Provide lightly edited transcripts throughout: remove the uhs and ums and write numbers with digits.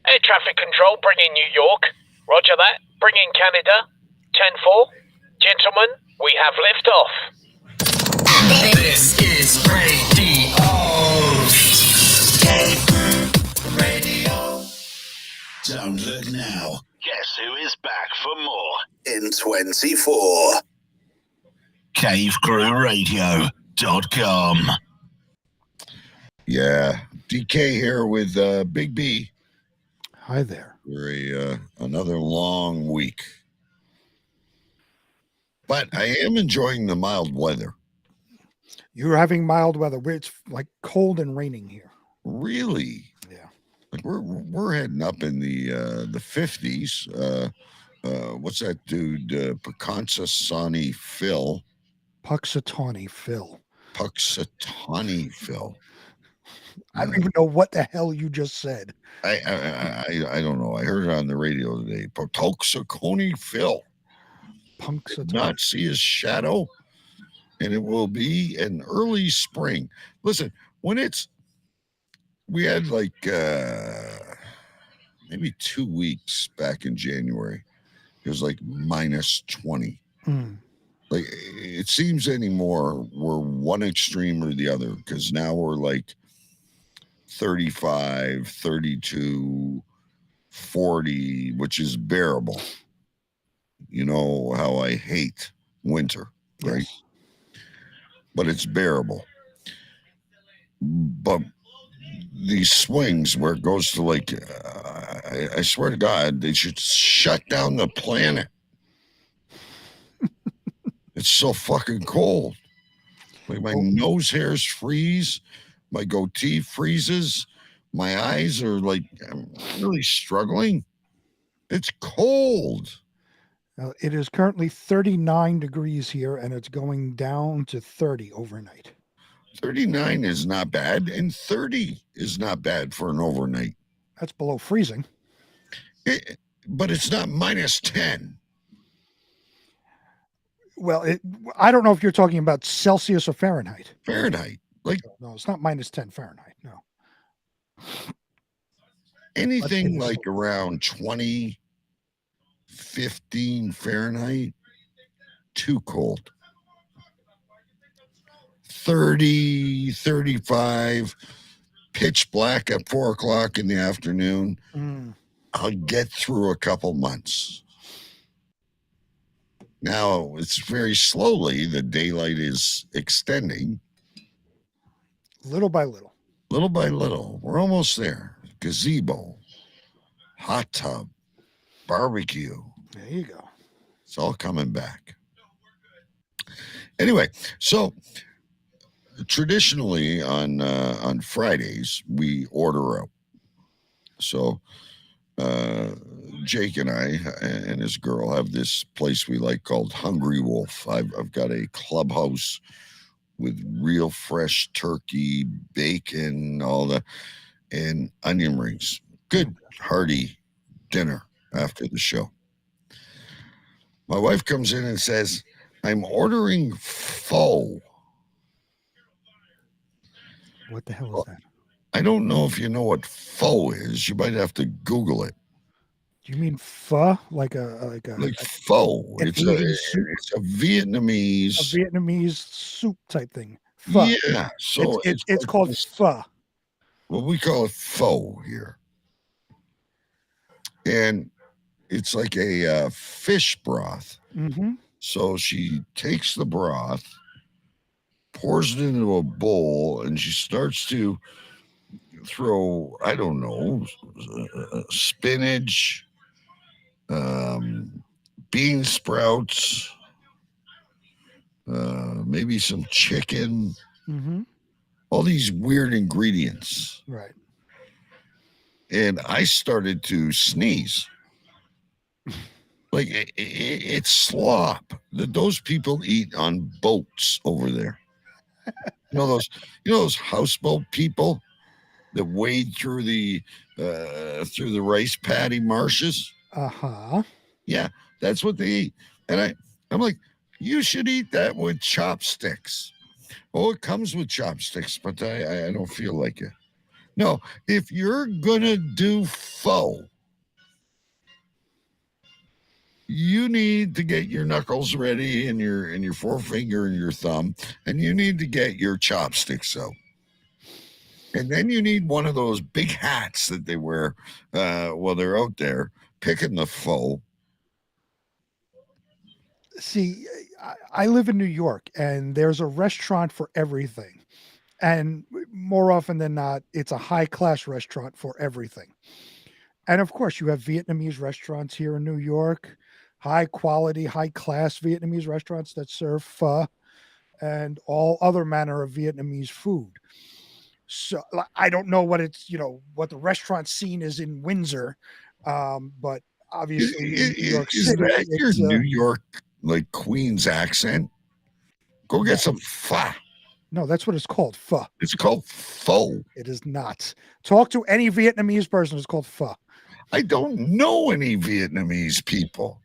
Air traffic control, bring in New York. Roger that. Bring in Canada. 10-4. Gentlemen, we have liftoff. This is radio. Don't look now. Guess who is back for more in 24? CaveCrewRadio.com. Yeah, DK here with Big B. Hi there. For another long week. But I am enjoying the mild weather. You're having mild weather. It's like cold and raining here. Really? Yeah. Like we're heading up in the 50s. What's that dude? Punxsutawney Phil. Punxsutawney Phil. Punxsutawney Phil. I don't even know what the hell you just said. I don't know. I heard it on the radio today. Punxsutawney Phil. Punxsutawney. Not see his shadow, and it will be an early spring. Listen, we had like maybe 2 weeks back in January. It was like minus 20. Like it seems anymore we're one extreme or the other, because now we're like 35, 32, 40, which is bearable. You know how I hate winter, right? Yes. But it's bearable. But these swings where it goes to like, I swear to God, they should shut down the planet. It's so fucking cold. Like my nose hairs freeze. My goatee freezes. My eyes are like, I'm really struggling. It's cold. It is currently 39 degrees here, and it's going down to 30 overnight. 39 is not bad, and 30 is not bad for an overnight. That's below freezing. But it's not minus 10. Well, I don't know if you're talking about Celsius or Fahrenheit. Fahrenheit. Like no, it's not minus 10 Fahrenheit. No. Anything like around 20, 15 Fahrenheit, too cold. 30, 35, pitch black at 4 o'clock in the afternoon. I'll get through a couple months. Now, it's very slowly, the daylight is extending. Little by little. Little by little. We're almost there. Gazebo, hot tub, barbecue. There you go. It's all coming back. Anyway, so traditionally on Fridays, we order out. So Jake and I and his girl have this place we like called Hungry Wolf. I've got a clubhouse with real fresh turkey, bacon, all that, and onion rings. Good hearty dinner after the show. My wife comes in and says, I'm ordering pho. What the hell is that? I don't know if you know what pho is. You might have to Google it. Do you mean pho? Like pho. It's a Vietnamese soup type thing. Pho. Yeah. So it's called pho. Well, we call it pho here. And it's like a fish broth. Mm-hmm. So she takes the broth, pours it into a bowl, and she starts to throw, I don't know, spinach, bean sprouts, maybe some chicken, all these weird ingredients. Right. And I started to sneeze. Like it's slop that those people eat on boats over there. You know those houseboat people that wade through the rice paddy marshes. Yeah, that's what they eat. And I'm like, you should eat that with chopsticks. Oh, it comes with chopsticks, but I don't feel like it. No, if you're gonna do pho, you need to get your knuckles ready and your forefinger and your thumb, and you need to get your chopsticks out. And then you need one of those big hats that they wear while they're out there picking the pho. See, I live in New York, and there's a restaurant for everything. And more often than not, it's a high class restaurant for everything. And of course, you have Vietnamese restaurants here in New York, high quality, high class Vietnamese restaurants that serve pho and all other manner of Vietnamese food. So I don't know what it's, what the restaurant scene is in Windsor, but obviously in New York Is City, that your it's New York, like, Queens accent? Go no, get some pho. no, that's what it's called, pho. It's called pho. It is not. Talk to any Vietnamese person; it's called pho. I don't know any Vietnamese people.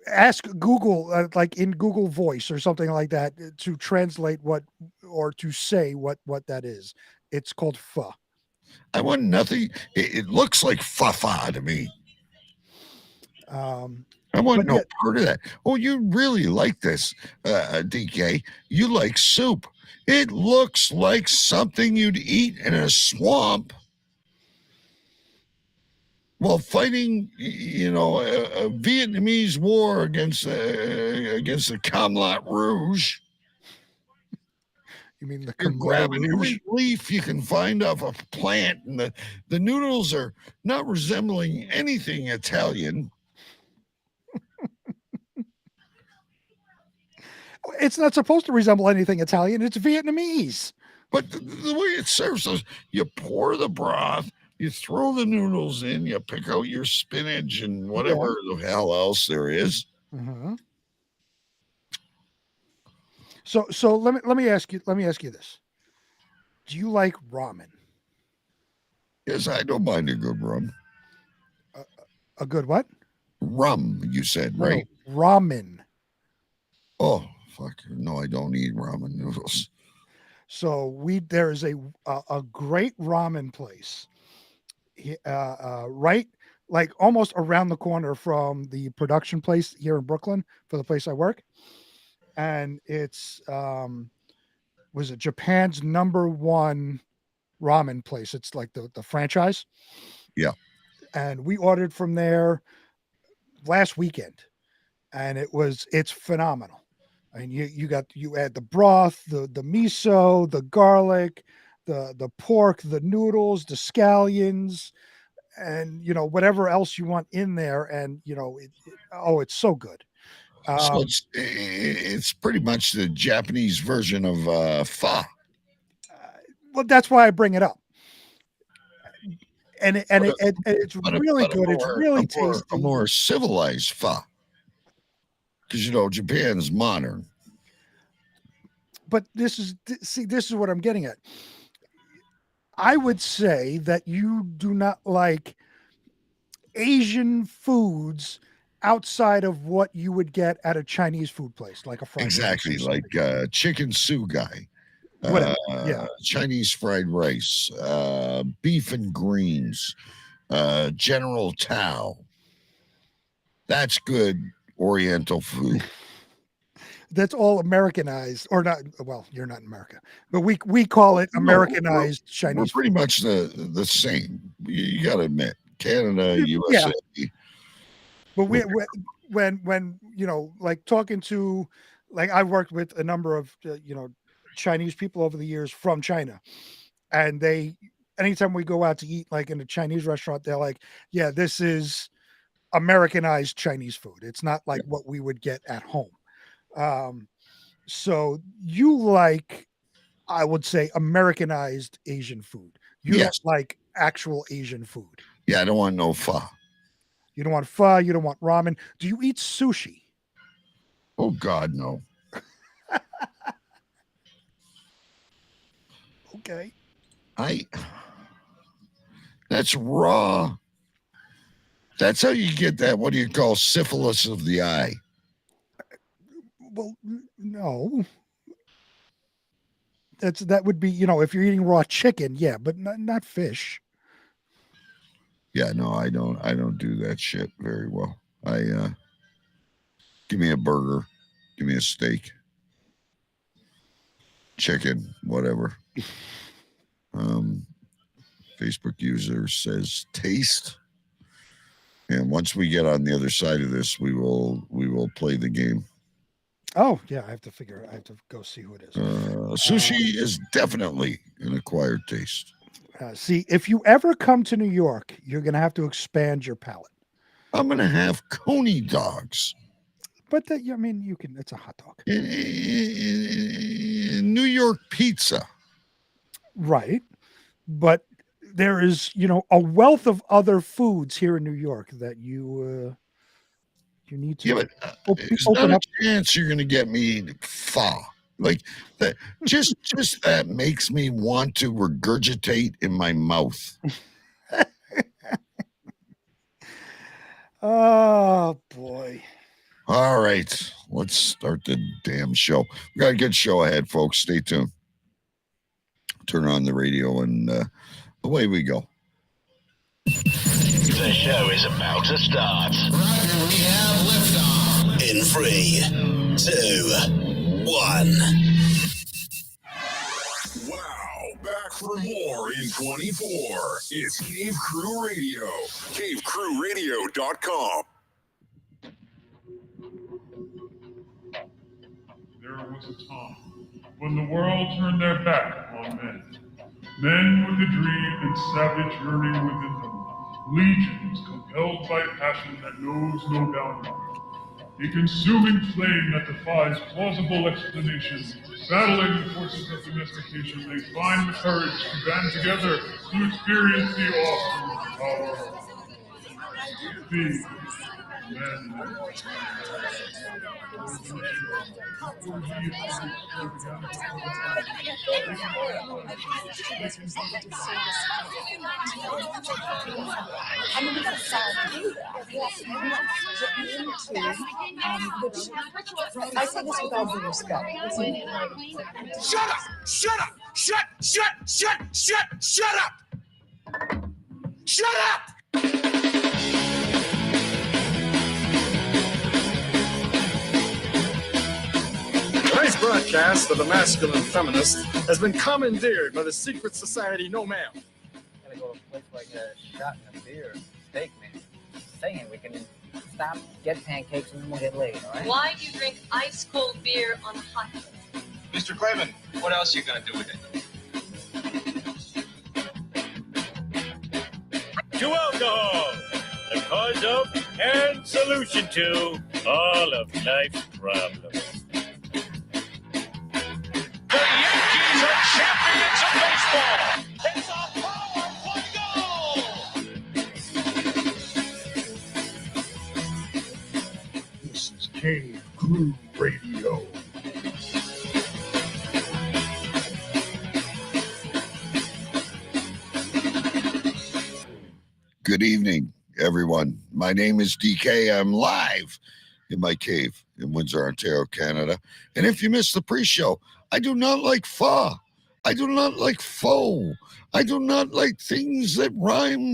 Ask Google, like in Google Voice or something like that, to translate what or to say what that is. It's called pho. I want nothing. It looks like fa to me. Um, I want but no yeah, part of that. Oh, you really like this, DK? You like soup. It looks like something you'd eat in a swamp while fighting, a Vietnamese war against the Camelot Rouge. you mean the You're Khmer grabbing Rouge? every leaf you can find off a plant, and the noodles are not resembling anything Italian. It's not supposed to resemble anything Italian. It's Vietnamese. But the way it serves those, you pour the broth, you throw the noodles in, you pick out your spinach and whatever the hell else there is. Uh-huh. So let me ask you this: do you like ramen? Yes, I don't mind a good rum. A good what? Rum, you said, No, right? no, ramen. Oh, fuck. No, I don't eat ramen noodles. So there is a great ramen place, right, like almost around the corner from the production place here in Brooklyn for the place I work, and it's was it Japan's number one ramen place. It's like the franchise, Yeah. and we ordered from there last weekend, and it's phenomenal. I mean, you add the broth, the miso, the garlic, the pork, the noodles, the scallions, and whatever else you want in there, and it's so good. So Um, it's pretty much the Japanese version of pho. well, that's why I bring it up, and it's really But good. It's really a tasty. more civilized pho. Because, Japan's modern. But this is what I'm getting at. I would say that you do not like Asian foods outside of what you would get at a Chinese food place, like a fried rice Exactly. or Like something. chicken sugai, Whatever. Yeah. Chinese fried rice, beef and greens, General Tao. That's good Oriental food. That's all Americanized, or not. Well, you're not in America, but we call it No, Americanized we're Chinese pretty food. much the same. You got to admit, Canada, Yeah, USA. but when like talking to, like, I've worked with a number of Chinese people over the years from China, and they anytime we go out to eat like in a Chinese restaurant, they're like, yeah, this is Americanized Chinese food. It's not like what we would get at home. Um, so you like, I would say, Americanized Asian food. You don't Yes. like actual Asian food. Yeah, I don't want no pho. You don't want pho. You don't want ramen. Do you eat sushi? Oh God, no. Okay. I. That's raw. That's how you get that. What do you call syphilis of the eye? Well, no. That would be, if you're eating raw chicken, yeah, but not fish. Yeah, no, I don't do that shit very well. Give me a burger, give me a steak, chicken, whatever. Facebook user says taste. And once we get on the other side of this, we will play the game. Oh yeah, I have to go see who it is. Sushi is definitely an acquired taste. See, if you ever come to New York, you're going to have to expand your palate. I'm gonna have coney dogs. But I mean, you can. It's a hot dog, New York pizza. right? But there is, a wealth of other foods here in New York that you need to. Yeah, but there's not a chance you're gonna get me pho. Like that. Just that makes me want to regurgitate in my mouth. Oh boy. All right, let's start the damn show. We got a good show ahead, folks. Stay tuned. Turn on the radio and away we go. The show is about to start. We have liftoff. In 3, 2, 1. Wow, back for more in 24. It's Cave Crew Radio. CaveCrewRadio.com. There was a time when the world turned their back upon men. Men with a dream and savage yearning within them. Legions compelled by passion that knows no boundary. A consuming flame that defies plausible explanation. Battling the forces of domestication, they find the courage to band together to experience the awesome power of being men. I mean, we got to do that. Yes, we want to get into, which I say this with all due respect. Shut up! Shut up! Shut up! Shut up! Tonight's broadcast of the Masculine Feminist has been commandeered by the secret society No Ma'am. Gotta go to a place like a shot and a beer, steak, man. Saying we can stop, get pancakes, and then we'll get laid, all right? Why do you drink ice cold beer on a hot day? Mr. Clavin, what else are you gonna do with it? To alcohol, the cause of and solution to all of life's problems. The Yankees are champions of baseball! It's a power play goal! This is Cave Crew Radio. Good evening, everyone. My name is DK. I'm live in my cave in Windsor, Ontario, Canada. And if you missed the pre-show, I do not like pho. I do not like faux. I do not like things that rhyme,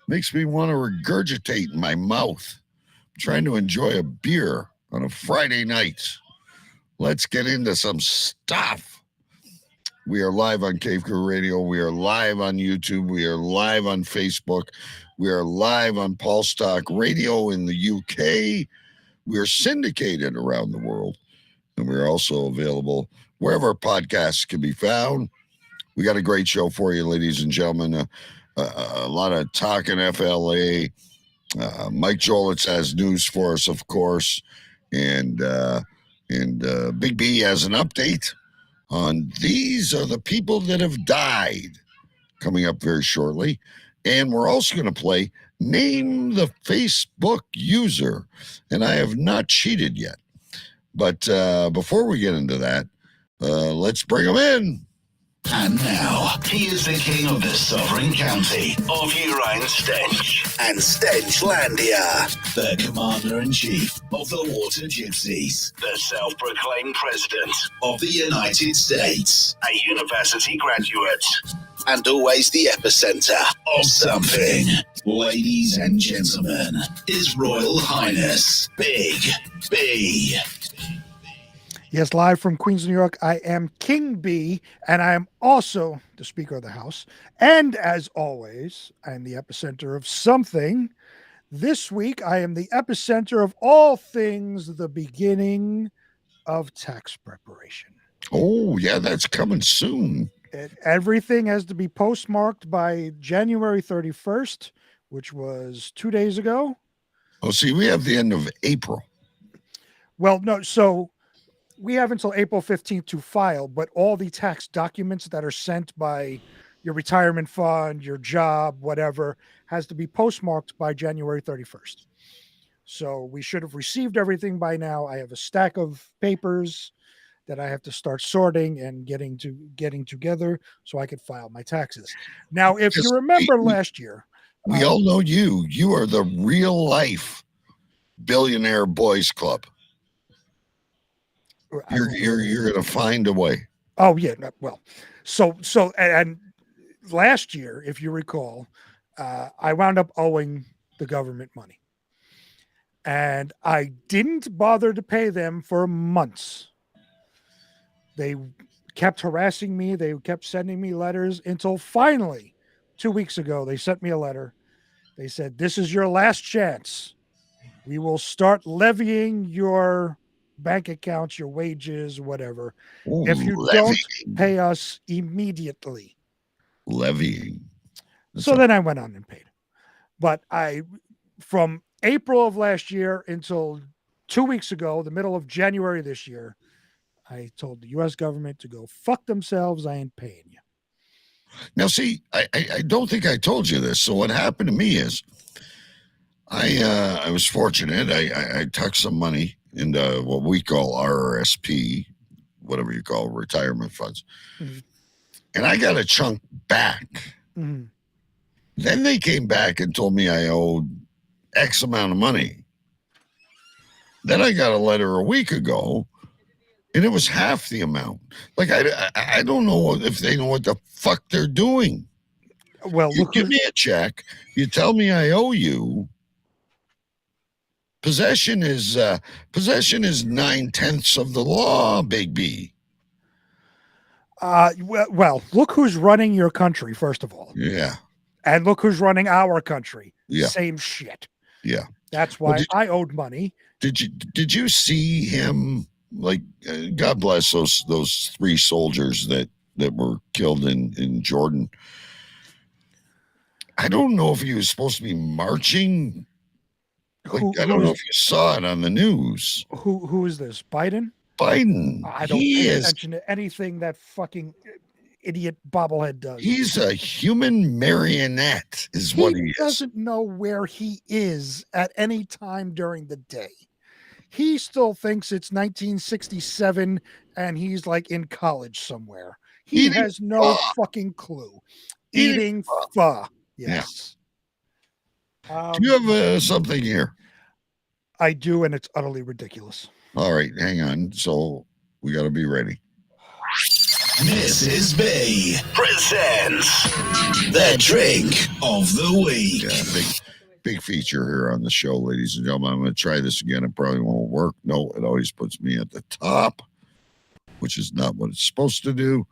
Makes me want to regurgitate in my mouth. I'm trying to enjoy a beer on a Friday night. Let's get into some stuff. We are live on Cave Crew Radio. We are live on YouTube. We are live on Facebook. We are live on Pulse Talk Radio in the UK. We are syndicated around the world. And we're also available wherever podcasts can be found. We got a great show for you, ladies and gentlemen. A lot of talking FLA. Mike Jolitz has news for us, of course. And Big B has an update on these are the people that have died, coming up very shortly. And we're also going to play Name the Facebook User. And I have not cheated yet. But before we get into that, let's bring them in. And now, he is the king of the sovereign county of Urine Stench and Stenchlandia, the commander-in-chief of the Water Gypsies, the self-proclaimed president of the United States, a university graduate, and always the epicenter of something. Ladies and gentlemen, His Royal Highness Big B. Yes, live from Queens, New York, I am King B, and I am also the Speaker of the House. And as always, I am the epicenter of something. This week, I am the epicenter of all things the beginning of tax preparation. Oh, yeah, that's coming soon. Everything has to be postmarked by January 31st, which was 2 days ago. Oh, see, we have the end of April. Well, no, so we have until April 15th to file, but all the tax documents that are sent by your retirement fund, your job, whatever, has to be postmarked by January 31st. So we should have received everything by now. I have a stack of papers that I have to start sorting and getting together so I could file my taxes. Now, if you remember last year, we all know you. You are the real life billionaire boys club. You're going to find a way. Oh yeah, well, so and last year, if you recall, I wound up owing the government money, and I didn't bother to pay them for months. They kept harassing me. They kept sending me letters until finally, 2 weeks ago, they sent me a letter. They said, "This is your last chance. We will start levying your bank accounts, your wages, whatever, if you don't pay us immediately." Levying. So then I went on and paid. But from April of last year until 2 weeks ago, the middle of January this year, I told the U.S. government to go fuck themselves. I ain't paying you. Now, see, I don't think I told you this. So what happened to me is I was fortunate. I tucked some money into what we call RRSP, whatever you call retirement funds. Mm-hmm. And I got a chunk back. Mm-hmm. Then they came back and told me I owed X amount of money. Then I got a letter a week ago, and it was half the amount. Like, I don't know if they know what the fuck they're doing. Well, you give me a check. You tell me I owe you. Possession is 9/10 of the law, Big B. Well, look who's running your country, first of all. Yeah. And look who's running our country. Yeah. Same shit. Yeah. That's why I owed money. Did you see him? Like, God bless those 3 soldiers that were killed in Jordan. I don't know if he was supposed to be marching. Like, I don't know if you saw it on the news. Who is this? Biden? Biden. I don't pay attention to anything that fucking idiot bobblehead does. He's a human marionette, is what he is. He doesn't know where he is at any time during the day. He still thinks it's 1967 and he's like in college somewhere. He has no fucking clue. Eating pho. Yes. Yeah. Do you have something here? I do, and it's utterly ridiculous. All right, hang on. So we got to be ready. Mrs. B presents the drink of the week. Yeah, big feature here on the show, ladies and gentlemen. I'm going to try this again. It probably won't work. No, it always puts me at the top, which is not what it's supposed to do.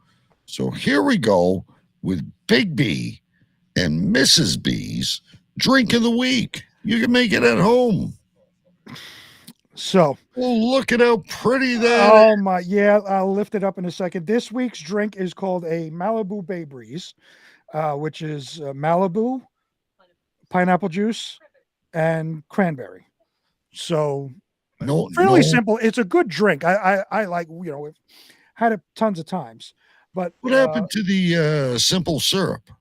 So here we go with Big B and Mrs. B's drink of the week. You can make it at home. So, look at how pretty that is. Oh my, yeah, I'll lift it up in a second. This week's drink is called a Malibu Bay Breeze, which is Malibu, pineapple juice, and cranberry. So, fairly simple. It's a good drink. I like, we've had it tons of times. But what happened to the simple syrup?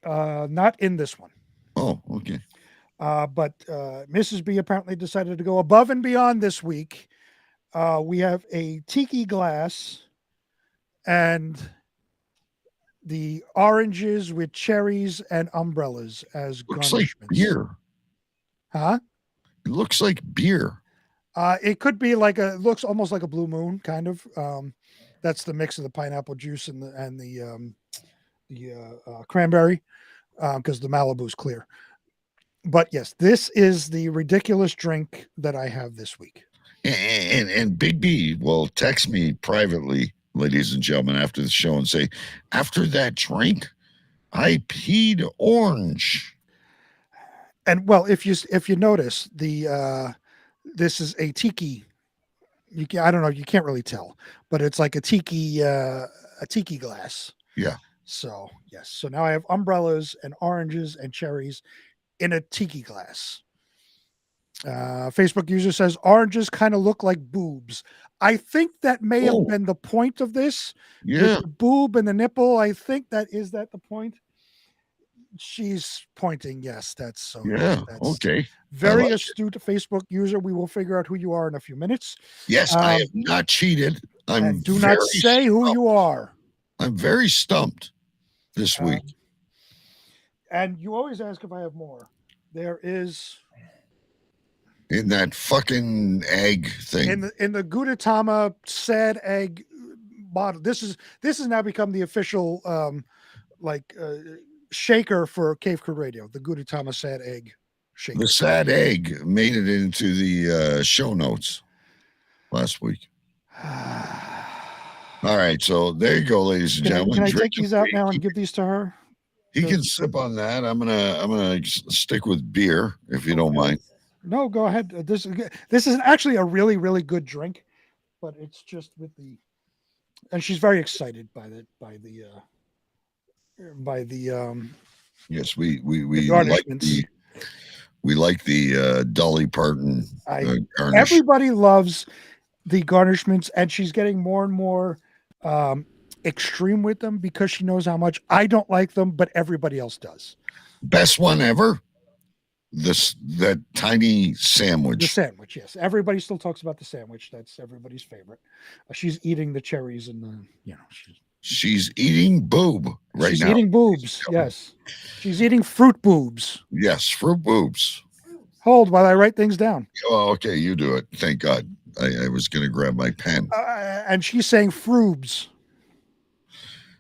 Not in this one. Oh, okay. But Mrs. B apparently decided to go above and beyond this week. We have a tiki glass and the oranges with cherries and umbrellas as Looks like garnishments. beer. Huh? It looks like beer. It could be like it looks almost like a Blue Moon kind of. That's the mix of the pineapple juice and the cranberry, because the Malibu's clear. But yes, this is the ridiculous drink that I have this week. And Big B will text me privately, ladies and gentlemen, after the show and say, after that drink, I peed orange. And well, if you notice, the this is a tiki. I don't know, you can't really tell, but it's like a tiki glass. Yeah. So yes, so now I have umbrellas and oranges and cherries in a tiki glass. Facebook user says oranges kind of look like boobs. I think that may have been the point of this. Yeah. With the boob and the nipple. I think that the point. She's pointing. Yes, that's so. Yeah. That's Okay. very astute Facebook user. We will figure out who you are in a few minutes. Yes, I have not cheated. Do not say who you are. I'm very stumped this week. And you always ask if I have more. There is in that fucking egg thing. In the Gudetama sad egg bottle. This has now become the official shaker for Cave Crew Radio. The Gudetama sad egg shaker. The sad egg made it into the show notes last week. All right, so there you go, ladies and gentlemen. Can I take these out now and give these to her? He can sip on that. I'm gonna stick with beer if you don't mind. No, go ahead. This is actually a really, really good drink, but it's just with and she's very excited by the yes, we like the Dolly Parton garnish. Everybody loves the garnishments, and she's getting more and more extreme with them because she knows how much I don't like them, but everybody else does. Best one ever. That tiny sandwich. The sandwich, yes. Everybody still talks about the sandwich. That's everybody's favorite. She's eating the cherries and she's eating boob right now. She's eating boobs, yes. She's eating fruit boobs. Yes, fruit boobs. Hold while I write things down. Oh, okay, you do it. Thank God. I was going to grab my pen. And she's saying frubes.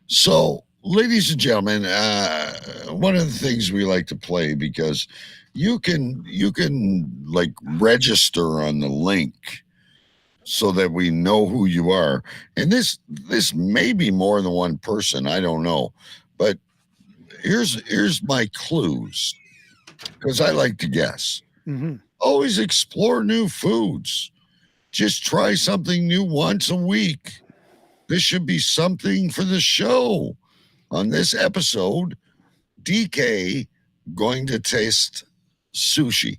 So, ladies and gentlemen, one of the things we like to play, because you can like register on the link so that we know who you are. And this may be more than one person. I don't know. But here's my clues, because I like to guess. Mm-hmm. Always explore new foods. Just try something new once a week. This should be something for the show. On this episode, DK going to taste sushi.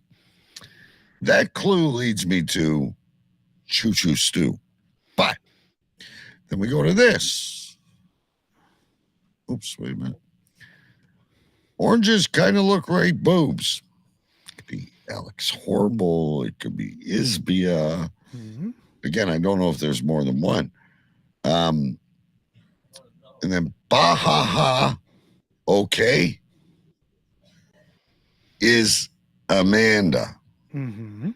That clue leads me to Choo Choo Stew. But then we go to this. Oops, wait a minute. Oranges kind of look like boobs. It could be Alex Horrible. It could be Isbia. Mm-hmm. Again, I don't know if there's more than one. And then Bahaha, okay, is Amanda. Mm-hmm.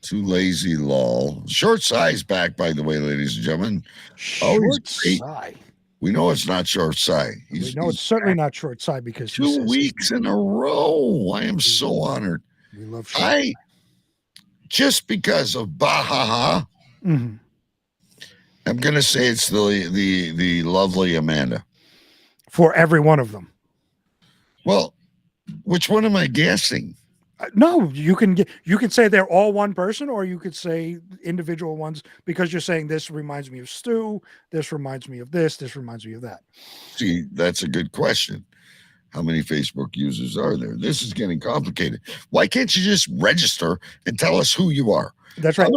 Too lazy, lol. Short size back, by the way, ladies and gentlemen. Short side. We know it's not short side. We know it's certainly not short side because 2 weeks in a row. I am so honored. We love short. Just because of Bahaha, mm-hmm. I'm going to say it's the lovely Amanda. For every one of them. Well, which one am I guessing? No, you can say they're all one person, or you could say individual ones, because you're saying this reminds me of Stu, this reminds me of this reminds me of that. See, that's a good question. How many Facebook users are there? This is getting complicated. Why can't you just register and tell us who you are? That's right.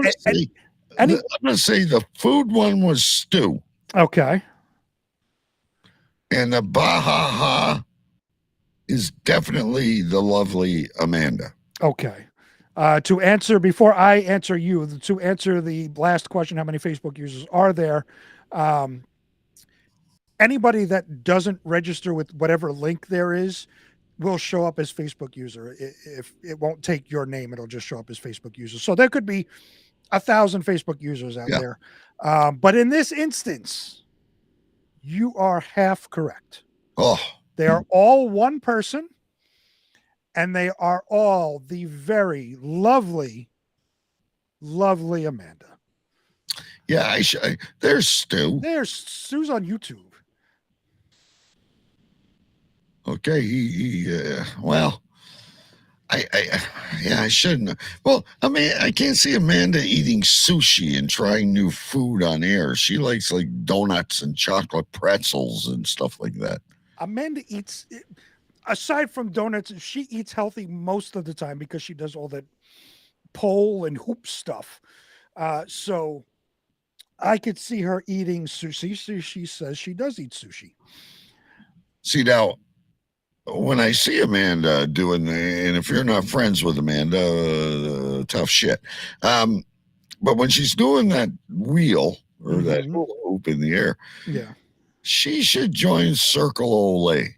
I'm going to say the food one was Stu. Okay. And the Bahaha is definitely the lovely Amanda. Okay. To answer, before I answer you, to answer the last question, how many Facebook users are there? Anybody that doesn't register with whatever link there is will show up as Facebook user. If it won't take your name, it'll just show up as Facebook user. So there could be 1,000 Facebook users out Yeah. there. But in this instance, you are half correct. Oh, They are all one person, and they are all the very lovely, lovely Amanda. yeah. There's Stu. There's Sue's on YouTube. Okay, well, I shouldn't. Well, I mean, I can't see Amanda eating sushi and trying new food on air. She likes like donuts and chocolate pretzels and stuff like that. Amanda eats, aside from donuts, she eats healthy most of the time because she does all that pole and hoop stuff. So I could see her eating sushi. She says she does eat sushi. See, now, when I see Amanda doing and if you're not friends with Amanda, tough shit. But when she's doing that wheel or that hula hoop in the air, yeah, she should join Circle Olay.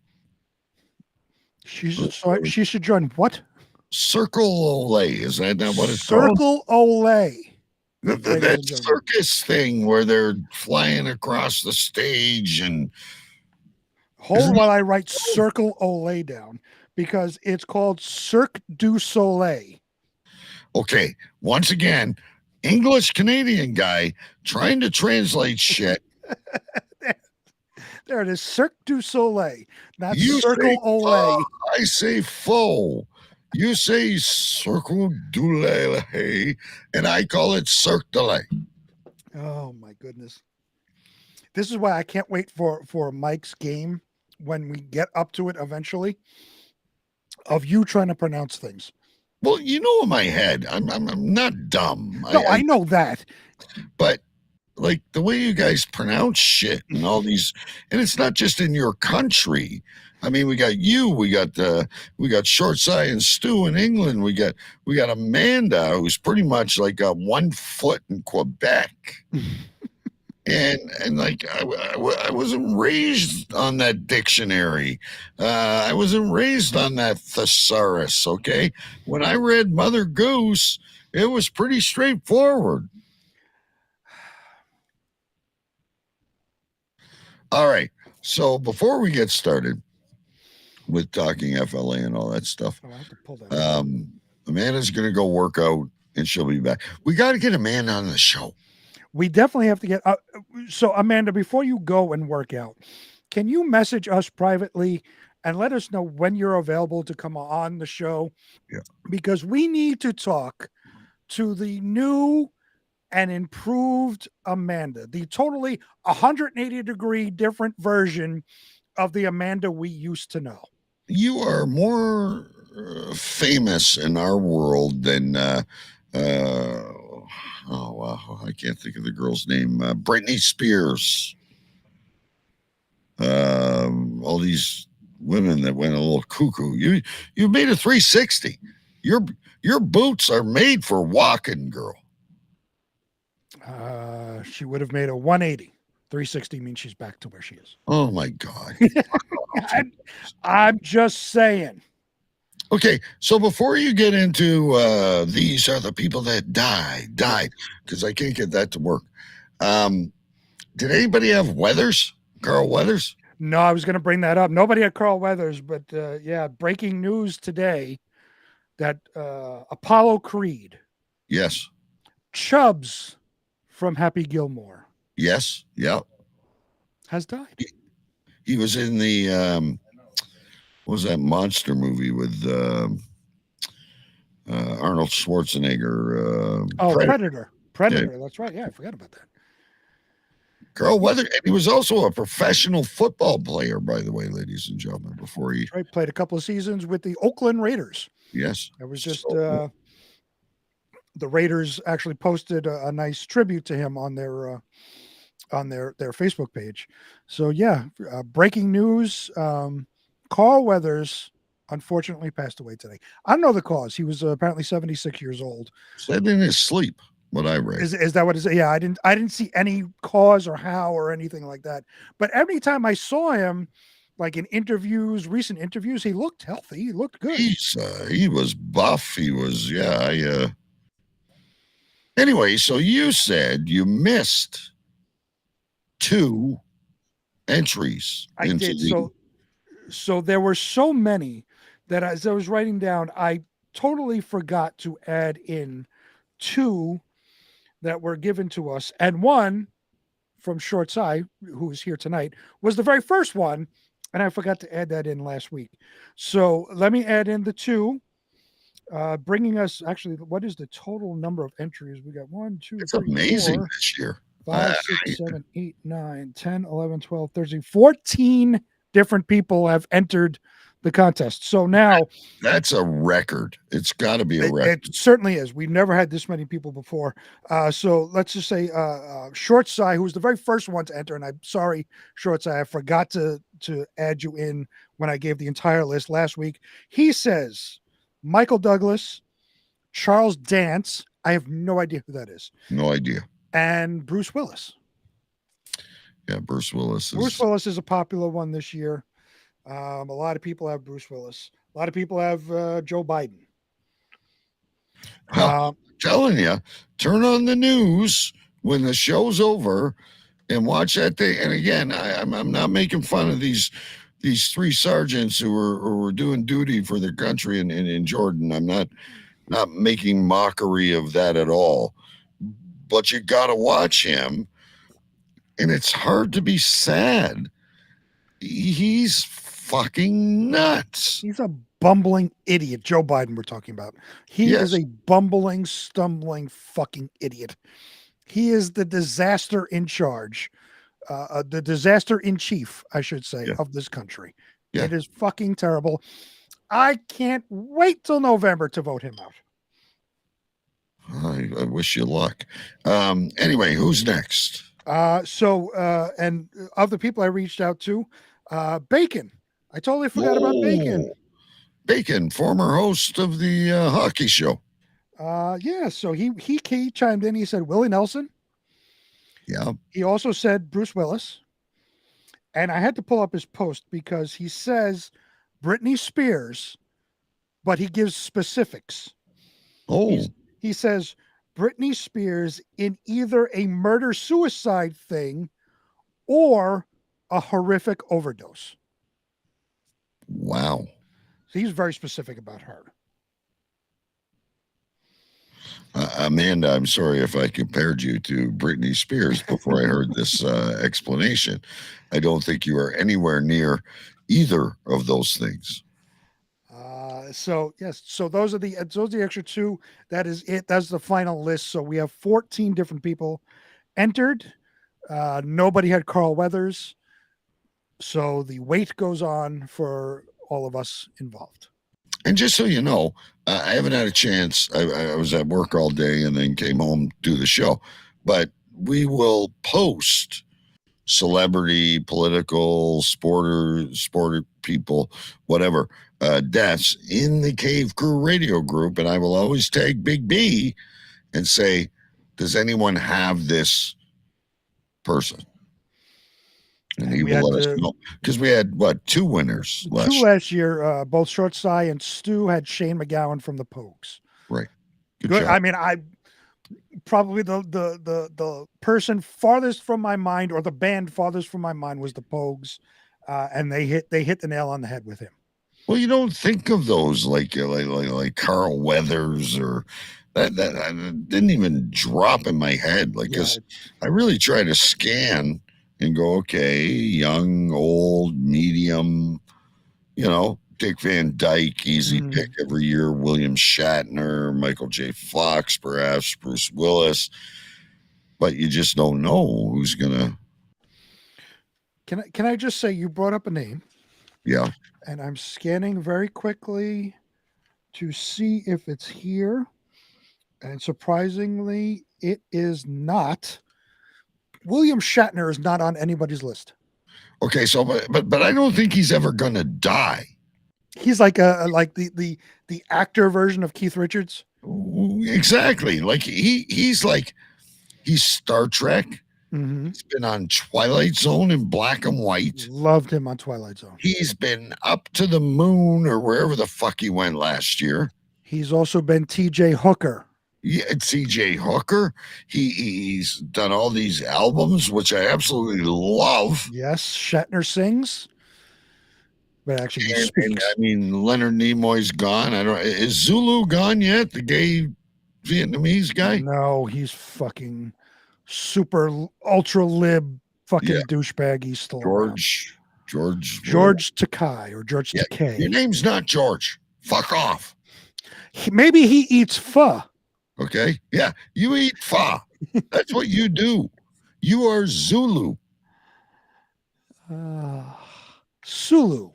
She should join what? Circle Olay. Is that not what it's called? Circle Olay. That circus thing where they're flying across the stage and hold while I write Circle Olay down because it's called Cirque du Soleil. Okay, once again, English Canadian guy trying to translate shit. There it is, Cirque du Soleil, not Circle Olay. I say faux. You say Circle du Soleil, and I call it Cirque du Soleil. Oh my goodness! This is why I can't wait for Mike's game when we get up to it eventually. Of you trying to pronounce things. Well, you know, in my head, I'm not dumb. No, I know that. But like the way you guys pronounce shit and all these, and it's not just in your country. I mean, we got you, we got Short Side and Stu in England. We got Amanda, who's pretty much like 1 foot in Quebec. And like I wasn't raised on that dictionary. I wasn't raised on that thesaurus. Okay, when I read Mother Goose, it was pretty straightforward. All right. So before we get started with talking FLA and all that stuff, Amanda's going to go work out and she'll be back. We got to get Amanda on the show. We definitely have to get so Amanda, before you go and work out, can you message us privately and let us know when you're available to come on the show? Yeah. Because we need to talk to the new and improved Amanda, the totally 180-degree different version of the Amanda we used to know. You are more famous in our world than oh wow, I can't think of the girl's name. Britney Spears. All these women that went a little cuckoo. You made a 360. Your boots are made for walking, girl. She would have made a 180. 360 means she's back to where she is. Oh my God. I'm just saying. Okay, so before you get into these are the people that died, because I can't get that to work. Did anybody have Weathers? Carl Weathers? No, I was going to bring that up. Nobody had Carl Weathers, but yeah, breaking news today that Apollo Creed. Yes. Chubbs from Happy Gilmore. Yes, yeah. Has died. He was in the what was that monster movie with Arnold Schwarzenegger? Predator. Yeah. That's right. Yeah, I forgot about that. Carl Weathers. He was also a professional football player, by the way, ladies and gentlemen. Before he played a couple of seasons with the Oakland Raiders. Yes, it was just the Raiders actually posted a nice tribute to him on their Facebook page. So yeah, breaking news. Carl Weathers unfortunately passed away today. I don't know the cause. He was apparently 76 years old. Said in his sleep, what I read. Is that what it is? Yeah, I didn't see any cause or how or anything like that. But every time I saw him, like in interviews, recent interviews, he looked healthy. He looked good. He was buff. He was, Anyway, so you said you missed 2 entries. I did. So there were so many that as I was writing down, I totally forgot to add in 2 that were given to us. And one from Short Side, who is here tonight, was the very first one. And I forgot to add that in last week. So let me add in the 2, bringing us actually, what is the total number of entries? We got 1, 2, it's 3, amazing 4, this year. 5, 6, 7, 8, 9, 10, 11, 12, 13, 14 different people have entered the contest. So now that's a record. It's got to be a record. It certainly is. We've never had this many people before. So let's just say Short Side, who was the very first one to enter, and I'm sorry, Short Side, I forgot to add you in when I gave the entire list last week. He says Michael Douglas, Charles Dance. I have no idea who that is. No idea. And Bruce Willis. Yeah, Bruce Willis. Bruce Willis is a popular one this year. A lot of people have Bruce Willis. A lot of people have Joe Biden. I'm telling you, turn on the news when the show's over and watch that thing. And again, I'm not making fun of these 3 sergeants who were doing duty for their country in Jordan. I'm not making mockery of that at all. But you got to watch him, and it's hard to be sad. He's fucking nuts. He's a bumbling idiot. Joe Biden we're talking about. He is a bumbling, stumbling fucking idiot. He is the disaster in charge, the disaster in chief, I should say, of this country. Yeah. It is fucking terrible. I can't wait till November to vote him out. I wish you luck. Anyway, who's next? And of the people I reached out to, Bacon. I totally forgot about Bacon. Bacon, former host of the hockey show. So he chimed in. He said Willie Nelson. Yeah. He also said Bruce Willis. And I had to pull up his post because he says Britney Spears, but he gives specifics. He says Britney Spears in either a murder-suicide thing or a horrific overdose. Wow. So he's very specific about her. Amanda, I'm sorry if I compared you to Britney Spears before I heard this explanation. I don't think you are anywhere near either of those things. So those are the extra 2. That is it. That's the final list. So we have 14 different people entered. Nobody had Carl Weathers. So the wait goes on for all of us involved. And just so you know, I haven't had a chance. I was at work all day and then came home to do the show. But we will post celebrity, political, sporter people, whatever, deaths in the Cave Crew radio group. And I will always tag Big B and say, does anyone have this person? And he will let us know. Because we had, 2 winners last year? Both Short Side and Stu had Shane McGowan from the Pogues. Right. Good. I mean, I probably the person farthest from my mind, or the band farthest from my mind, was the Pogues, and they hit the nail on the head with him. Well, you don't think of those like Carl Weathers or that didn't even drop in my head. Because I really try to scan and go, okay, young, old, medium, Dick Van Dyke, easy pick every year, William Shatner, Michael J. Fox, perhaps, Bruce Willis. But you just don't know who's going to. Can I just say, you brought up a name? Yeah. And I'm scanning very quickly to see if it's here. And surprisingly, it is not. William Shatner is not on anybody's list. Okay, so but I don't think he's ever going to die. He's like the actor version of Keith Richards. Exactly. Like he's Star Trek. Mm-hmm. He's been on Twilight Zone in black and white. Loved him on Twilight Zone. He's been up to the moon or wherever the fuck he went last year. He's also been T.J. Hooker. Yeah, T.J. Hooker. He's done all these albums, which I absolutely love. Yes, Shatner sings. But actually, he speaks. I mean, Leonard Nimoy's gone. I don't. Is Zulu gone yet? The gay Vietnamese guy? No, he's fucking super ultra lib fucking douchebag. He's still George Takei or George Takei. Your name's not George. Fuck off. Maybe he eats pho. Okay. Yeah, you eat pho. That's what you do. You are Zulu. Sulu.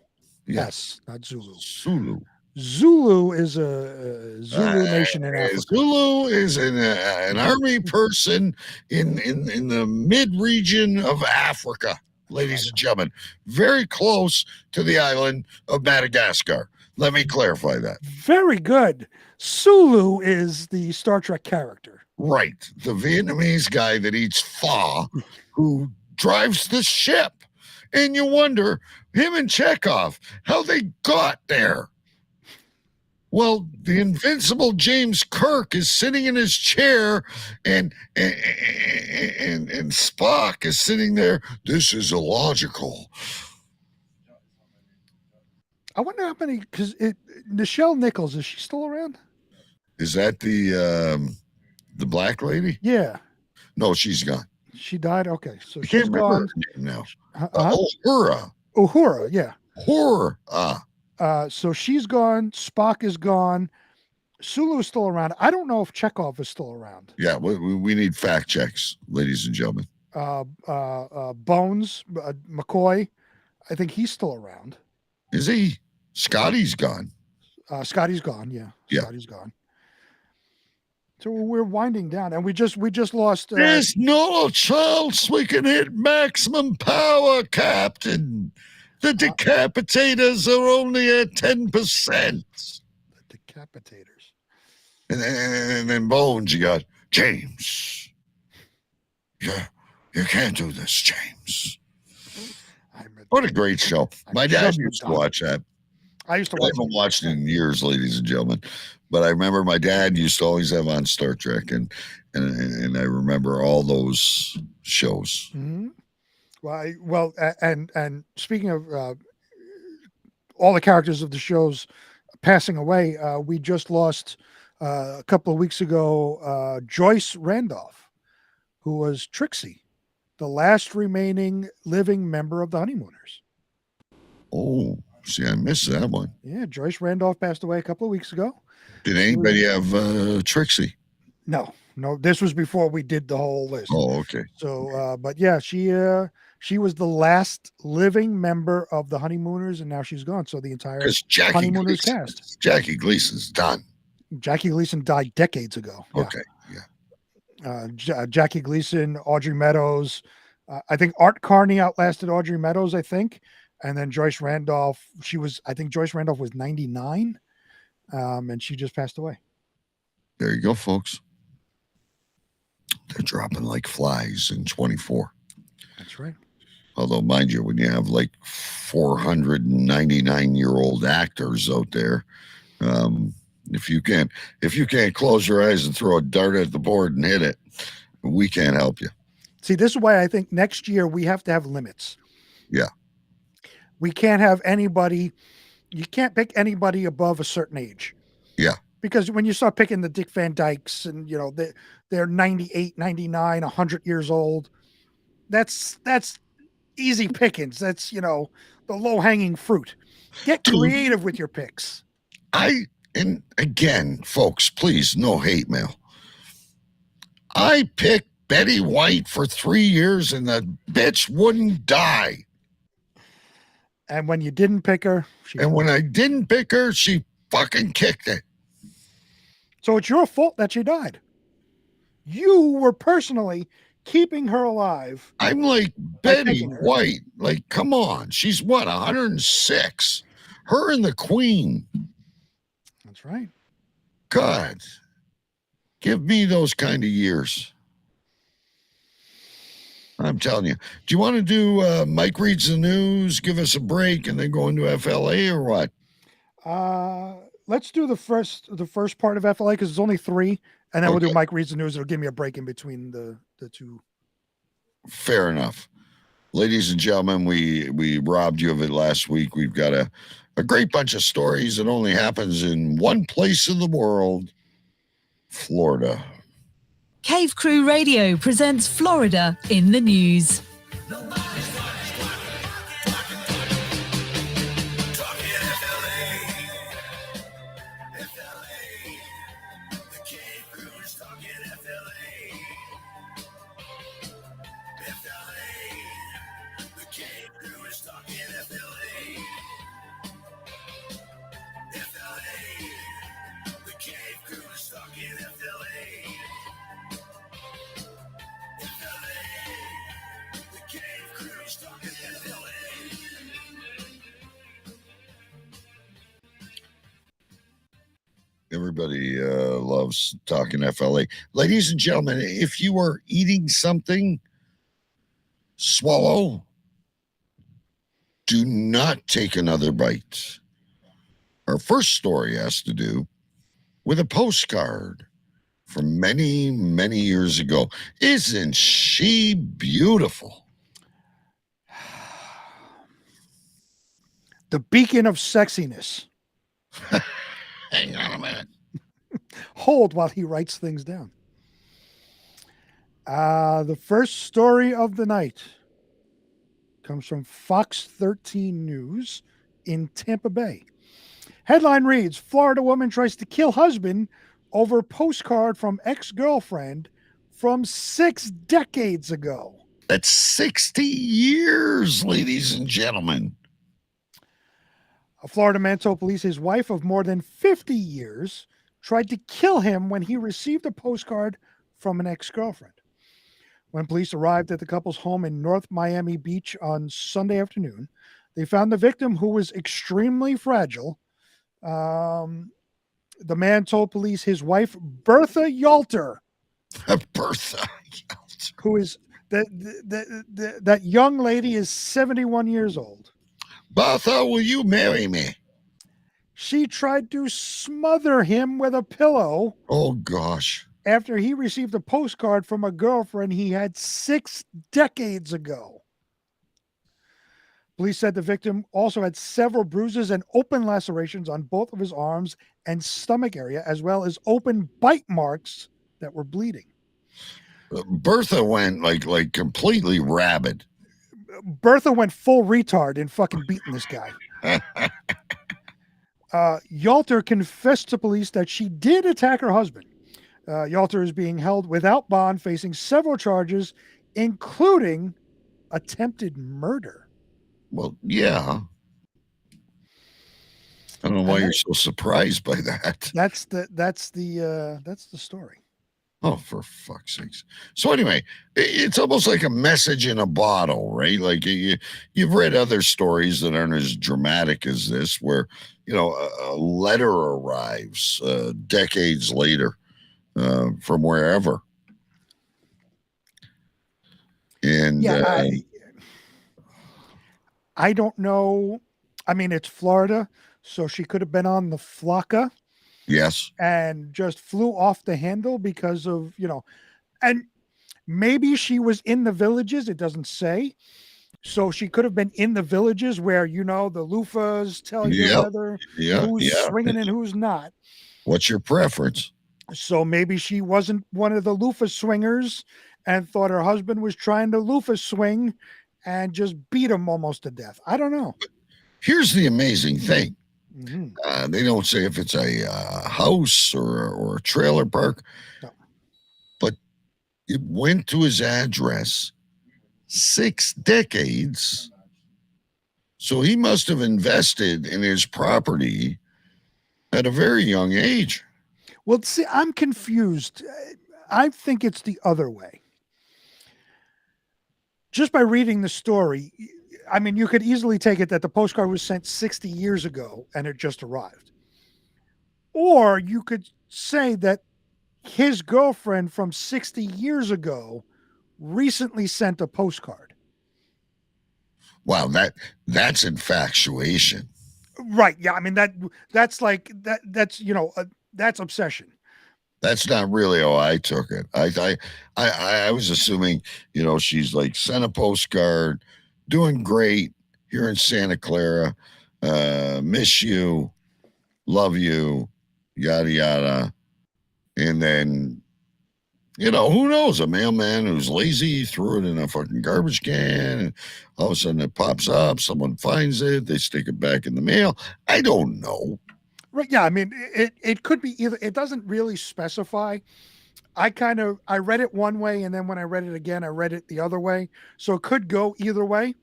Yes, not Zulu. Zulu is a Zulu nation in Africa. Zulu is an army person in the mid region of Africa, ladies and gentlemen, very close to the island of Madagascar. Let me clarify that. Very good. Sulu is the Star Trek character. Right. The Vietnamese guy that eats pho, who drives the ship. And you wonder, him and Chekhov, how they got there. Well, the invincible James Kirk is sitting in his chair, and Spock is sitting there. This is illogical. I wonder how many, because Nichelle Nichols, is she still around? Is that the black lady? Yeah. No, she's gone. She died? Okay. So I can't she's remember gone. her name now. Uhura, yeah. Uhura. So she's gone. Spock is gone. Sulu is still around. I don't know if Chekhov is still around. Yeah, we need fact checks, ladies and gentlemen. Bones, McCoy, I think he's still around. Is he? Scotty's gone. Scotty's gone. Yeah. Scotty's gone. So we're winding down, and we just lost. There's no chance we can hit maximum power, Captain. The decapitators are only at 10%. The decapitators. And then Bones, you got James. You can't do this, James. What a great show. My dad used to watch that. I used to watch. I haven't watched it in years, ladies and gentlemen. But I remember my dad used to always have on Star Trek, and I remember all those shows. Mm-hmm. Well, and speaking of all the characters of the shows passing away, we just lost a couple of weeks ago Joyce Randolph, who was Trixie, the last remaining living member of the Honeymooners. Oh, see, I missed that one. Yeah, Joyce Randolph passed away a couple of weeks ago. Did anybody have Trixie? No. This was before we did the whole list. Oh, okay. So, but yeah, she was the last living member of the Honeymooners, and now she's gone. So the entire Honeymooners cast. Jackie Gleason's done. Jackie Gleason died decades ago. Yeah. Okay, yeah. Jackie Gleason, Audrey Meadows. I think Art Carney outlasted Audrey Meadows, I think. And then Joyce Randolph, I think Joyce Randolph was 99. And she just passed away. There you go, folks. They're dropping like flies in 24. That's right. Although, mind you, when you have like 499-year-old actors out there, if you can't close your eyes and throw a dart at the board and hit it, we can't help you. See, this is why I think next year we have to have limits. Yeah. We can't have anybody. You can't pick anybody above a certain age. Yeah. Because when you start picking the Dick Van Dykes and, they're 98, 99, 100 years old, that's easy pickings. That's, the low-hanging fruit. Get creative with your picks. And again, folks, please, no hate mail. I picked Betty White for 3 years and the bitch wouldn't die. And when you didn't pick her, when I didn't pick her, she fucking kicked it. So it's your fault that she died. You were personally keeping her alive. I'm like Betty White. Like, come on. She's what, 106? Her and the Queen. That's right. God, give me those kind of years. I'm telling you. Do you want to do Mike reads the news, give us a break, and then go into FLA or what? Let's do the first part of FLA because it's only 3, and then we'll do Okay. Mike reads the news. It'll give me a break in between the two. Fair enough. Ladies and gentlemen, we robbed you of it last week. We've got a great bunch of stories that only happens in one place in the world, Florida. Cave Crew Radio presents Florida in the News. Everybody loves talking FLA. Ladies and gentlemen, if you are eating something, swallow. Do not take another bite. Our first story has to do with a postcard from many, many years ago. Isn't she beautiful? The beacon of sexiness. Hang on a minute. Hold while he writes things down. The first story of the night comes from Fox 13 News in Tampa Bay. Headline reads, Florida woman tries to kill husband over postcard from ex-girlfriend from 6 decades ago. That's 60 years, ladies and gentlemen. A Florida man told police his wife of more than 50 years tried to kill him when he received a postcard from an ex-girlfriend. When police arrived at the couple's home in North Miami Beach on Sunday afternoon, they found the victim, who was extremely fragile. The man told police his wife, Bertha Yalter, who is that young lady is 71 years old. Bertha, will you marry me? She tried to smother him with a pillow. Oh, gosh. After he received a postcard from a girlfriend he had 6 decades ago. Police said the victim also had several bruises and open lacerations on both of his arms and stomach area, as well as open bite marks that were bleeding. Bertha went like completely rabid. Bertha went full retard in fucking beating this guy. Yalter confessed to police that she did attack her husband. Yalter is being held without bond, facing several charges, including attempted murder. Well, yeah. I don't know why you're so surprised by that. That's the story. Oh, for fuck's sakes. So anyway, it's almost like a message in a bottle, right? Like you've read other stories that aren't as dramatic as this, where, a letter arrives decades later from wherever. And I don't know. I mean, it's Florida, so she could have been on the FLA. Yes. And just flew off the handle because of, and maybe she was in the villages. It doesn't say. So she could have been in the villages where, the loofahs tell you whether who's swinging and who's not. What's your preference? So maybe she wasn't one of the loofah swingers and thought her husband was trying to loofah swing and just beat him almost to death. I don't know. Here's the amazing thing. Mm-hmm. They don't say if it's a house or a trailer park, no. But it went to his address 6 decades. So he must have invested in his property at a very young age. Well, see, I'm confused. I think it's the other way. Just by reading the story, I mean, you could easily take it that the postcard was sent 60 years ago and it just arrived. Or you could say that his girlfriend from 60 years ago recently sent a postcard. Wow, that's infatuation. Right. Yeah. I mean, that's like that's that's obsession. That's not really how I took it. I was assuming, she's like sent a postcard, doing great here in Santa Clara, miss you, love you, yada yada, and then who knows? A mailman who's lazy threw it in a fucking garbage can, and all of a sudden it pops up. Someone finds it, they stick it back in the mail. I don't know. Right. Yeah. I mean, it could be either. It doesn't really specify. I read it one way, and then when I read it again, I read it the other way. So it could go either way.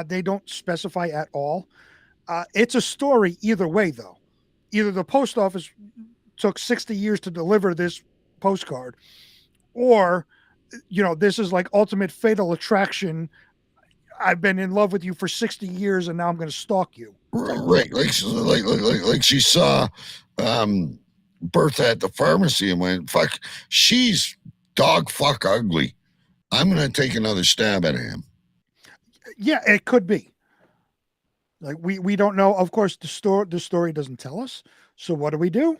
They don't specify at all. It's a story either way, though. Either the post office took 60 years to deliver this postcard, or this is like ultimate fatal attraction. I've been in love with you for 60 years, and now I'm going to stalk you. Right, like she saw Bertha at the pharmacy and went, "Fuck, she's dog fuck ugly. I'm gonna take another stab at him." Yeah, it could be. Like we don't know. Of course, the story doesn't tell us. So what do?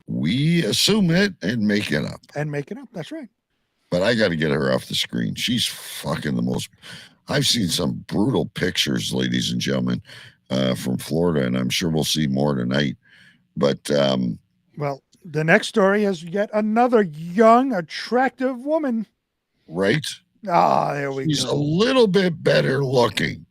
We assume it and make it up. That's right. But I got to get her off the screen. She's fucking the most. I've seen some brutal pictures, ladies and gentlemen, from Florida, and I'm sure we'll see more tonight. But well, the next story is yet another young, attractive woman. Right? There we go. She's a little bit better looking.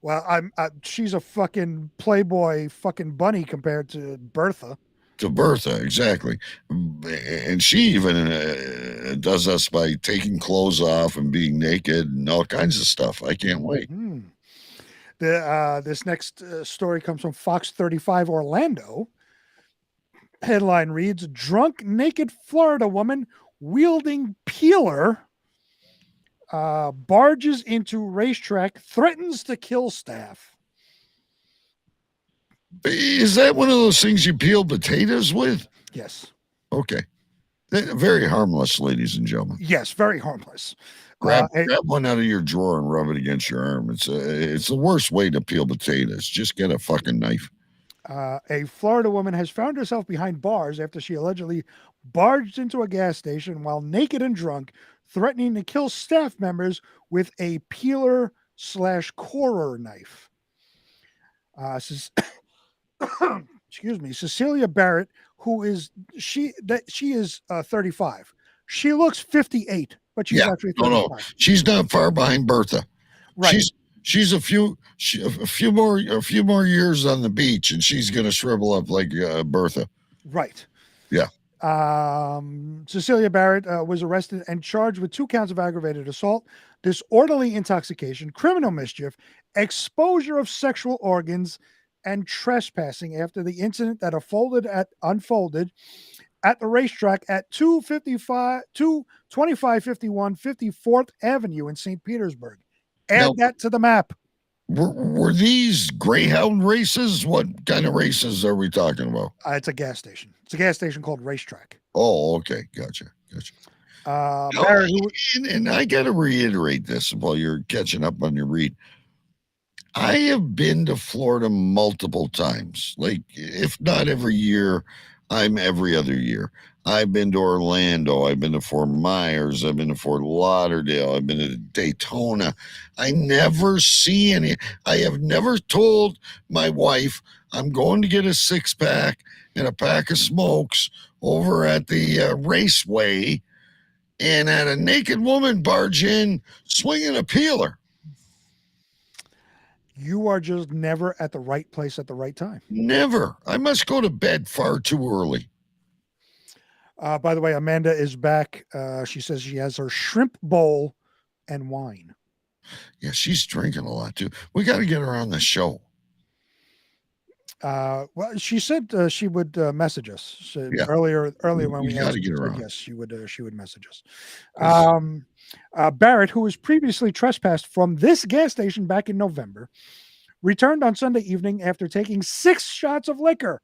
Well, she's a fucking Playboy fucking bunny compared to Bertha. To Bertha, exactly. And she even does us by taking clothes off and being naked and all kinds of stuff. I can't wait. Mm-hmm. This next story comes from Fox 35 Orlando. Headline reads, drunk naked Florida woman wielding peeler barges into racetrack, threatens to kill staff. Is that one of those things you peel potatoes with? Yes. Okay. Very harmless, ladies and gentlemen. Yes, very harmless. Grab one out of your drawer and rub it against your arm. It's the worst way to peel potatoes. Just get a fucking knife. A Florida woman has found herself behind bars after she allegedly barged into a gas station while naked and drunk, threatening to kill staff members with a peeler/corer knife. Excuse me, Cecilia Barrett, who is 35. She looks 58, but she's actually 35. No, she's not far behind Bertha. Right. She's a few more years on the beach, and she's gonna shrivel up like Bertha. Right. Yeah. Cecilia Barrett was arrested and charged with 2 counts of aggravated assault, disorderly intoxication, criminal mischief, exposure of sexual organs, and trespassing after the incident that unfolded at the racetrack at 2551 54th Avenue in St. Petersburg. Add that to the map. Were these Greyhound races? What kind of races are we talking about? It's a gas station. It's a gas station called Racetrack. Oh, okay. Gotcha. Barrett, and I got to reiterate this while you're catching up on your read. I have been to Florida multiple times. Like, if not every year, I'm every other year. I've been to Orlando. I've been to Fort Myers. I've been to Fort Lauderdale. I've been to Daytona. I never see any. I have never told my wife I'm going to get a 6-pack and a pack of smokes over at the raceway and had a naked woman barge in swinging a peeler. You are just never at the right place at the right time. Never. I must go to bed far too early. By the way, Amanda is back. She says she has her shrimp bowl and wine. Yeah, she's drinking a lot too. We got to get her on the show. Well, she said she would message us earlier when we asked her. Yes, she would message us. Barrett, who was previously trespassed from this gas station back in November, returned on Sunday evening after taking 6 shots of liquor.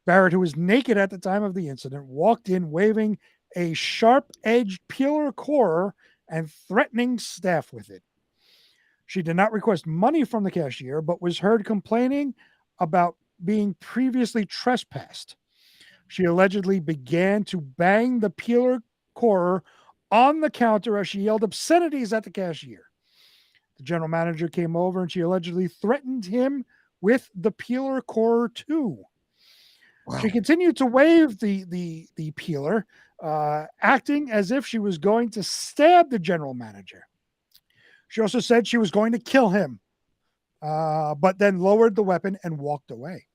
Barrett, who was naked at the time of the incident, walked in waving a sharp-edged peeler corer and threatening staff with it. She did not request money from the cashier, but was heard complaining about being previously trespassed. She allegedly began to bang the peeler corer on the counter as she yelled obscenities at the cashier. The general manager came over and she allegedly threatened him with the peeler corer too. Wow. She continued to wave the peeler, acting as if she was going to stab the general manager. She also said she was going to kill him, but then lowered the weapon and walked away.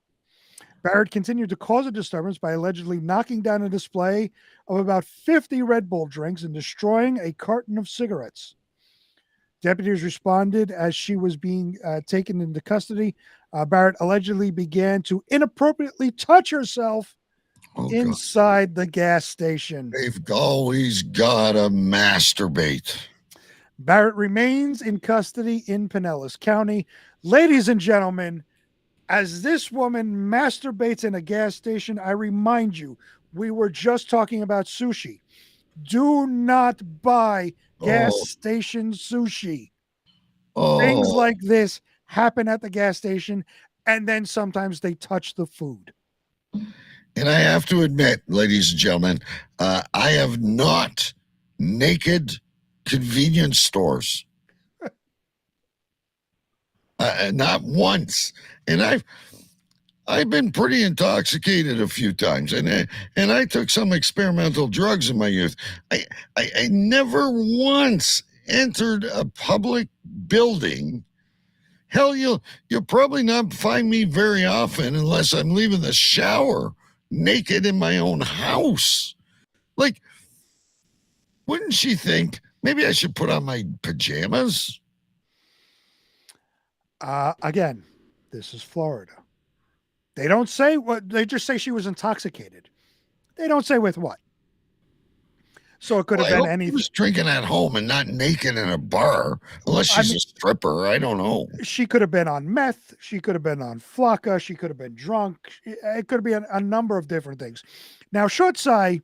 Barrett continued to cause a disturbance by allegedly knocking down a display of about 50 Red Bull drinks and destroying a carton of cigarettes. Deputies responded as she was being taken into custody. Barrett allegedly began to inappropriately touch herself inside the gas station. They've always got to masturbate. Barrett remains in custody in Pinellas County. Ladies and gentlemen, as this woman masturbates in a gas station, I remind you, we were just talking about sushi. Do not buy gas station sushi. Things like this happen at the gas station, and then sometimes they touch the food. And I have to admit, ladies and gentlemen, I have not naked convenience stores. Not once. And I've been pretty intoxicated a few times, and I took some experimental drugs in my youth. I never once entered a public building. Hell, you'll probably not find me very often unless I'm leaving the shower naked in my own house. Like, wouldn't she think maybe I should put on my pajamas? Again, this is Florida. They don't say what, they just say she was intoxicated. They don't say with what. So it could have been anything. She was drinking at home and not naked in a bar, unless she's a stripper. I don't know. She could have been on meth. She could have been on flakka. She could have been drunk. It could be a number of different things. Now, Shortsai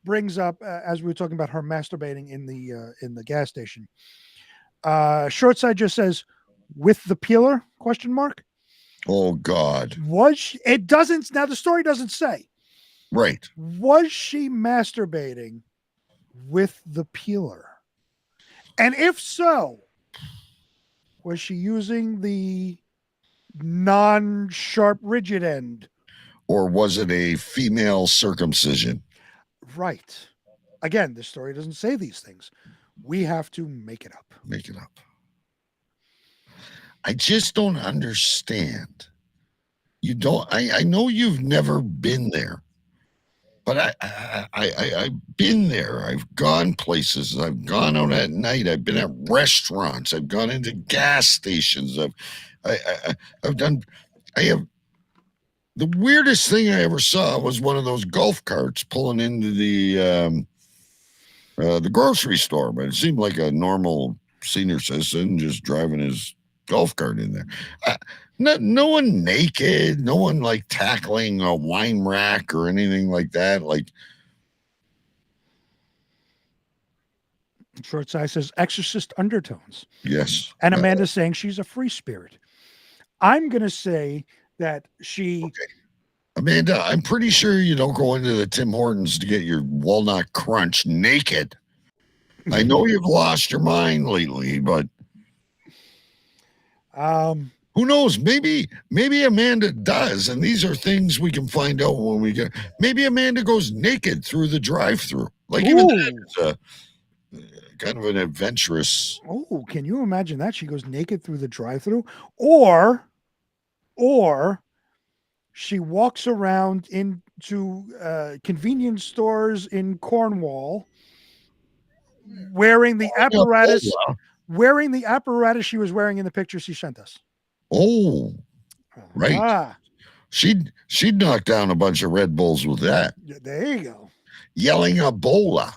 brings up, as we were talking about her masturbating in the gas station. Shortsai just says, with the peeler, ? Oh, God. Was she, it doesn't, now the story doesn't say. Right. Was she masturbating with the peeler? And if so, was she using the non-sharp rigid end? Or was it a female circumcision? Right. Again, the story doesn't say these things. We have to make it up. Make it up. I just don't understand. You don't. I know you've never been there, but I've been there. I've gone places. I've gone out at night. I've been at restaurants. I've gone into gas stations. I've done. I have. The weirdest thing I ever saw was one of those golf carts pulling into the grocery store, but it seemed like a normal senior citizen just driving his golf cart in there. No one naked, no one like tackling a wine rack or anything like that. Like, Shortside says exorcist undertones. Yes. And Amanda's saying she's a free spirit. I'm going to say that she... Okay. Amanda, I'm pretty sure you don't go into the Tim Hortons to get your walnut crunch naked. I know you've lost your mind lately, but who knows? Maybe Amanda does, and these are things we can find out when we get. Maybe Amanda goes naked through the drive-through. Like, even that is kind of an adventurous. Oh, can you imagine that? She goes naked through the drive-through, or she walks around into convenience stores in Cornwall wearing the apparatus. Wearing the apparatus she was wearing in the picture she sent us. Oh, right. She'd knock down a bunch of Red Bulls with that. There you go. Yelling Ebola.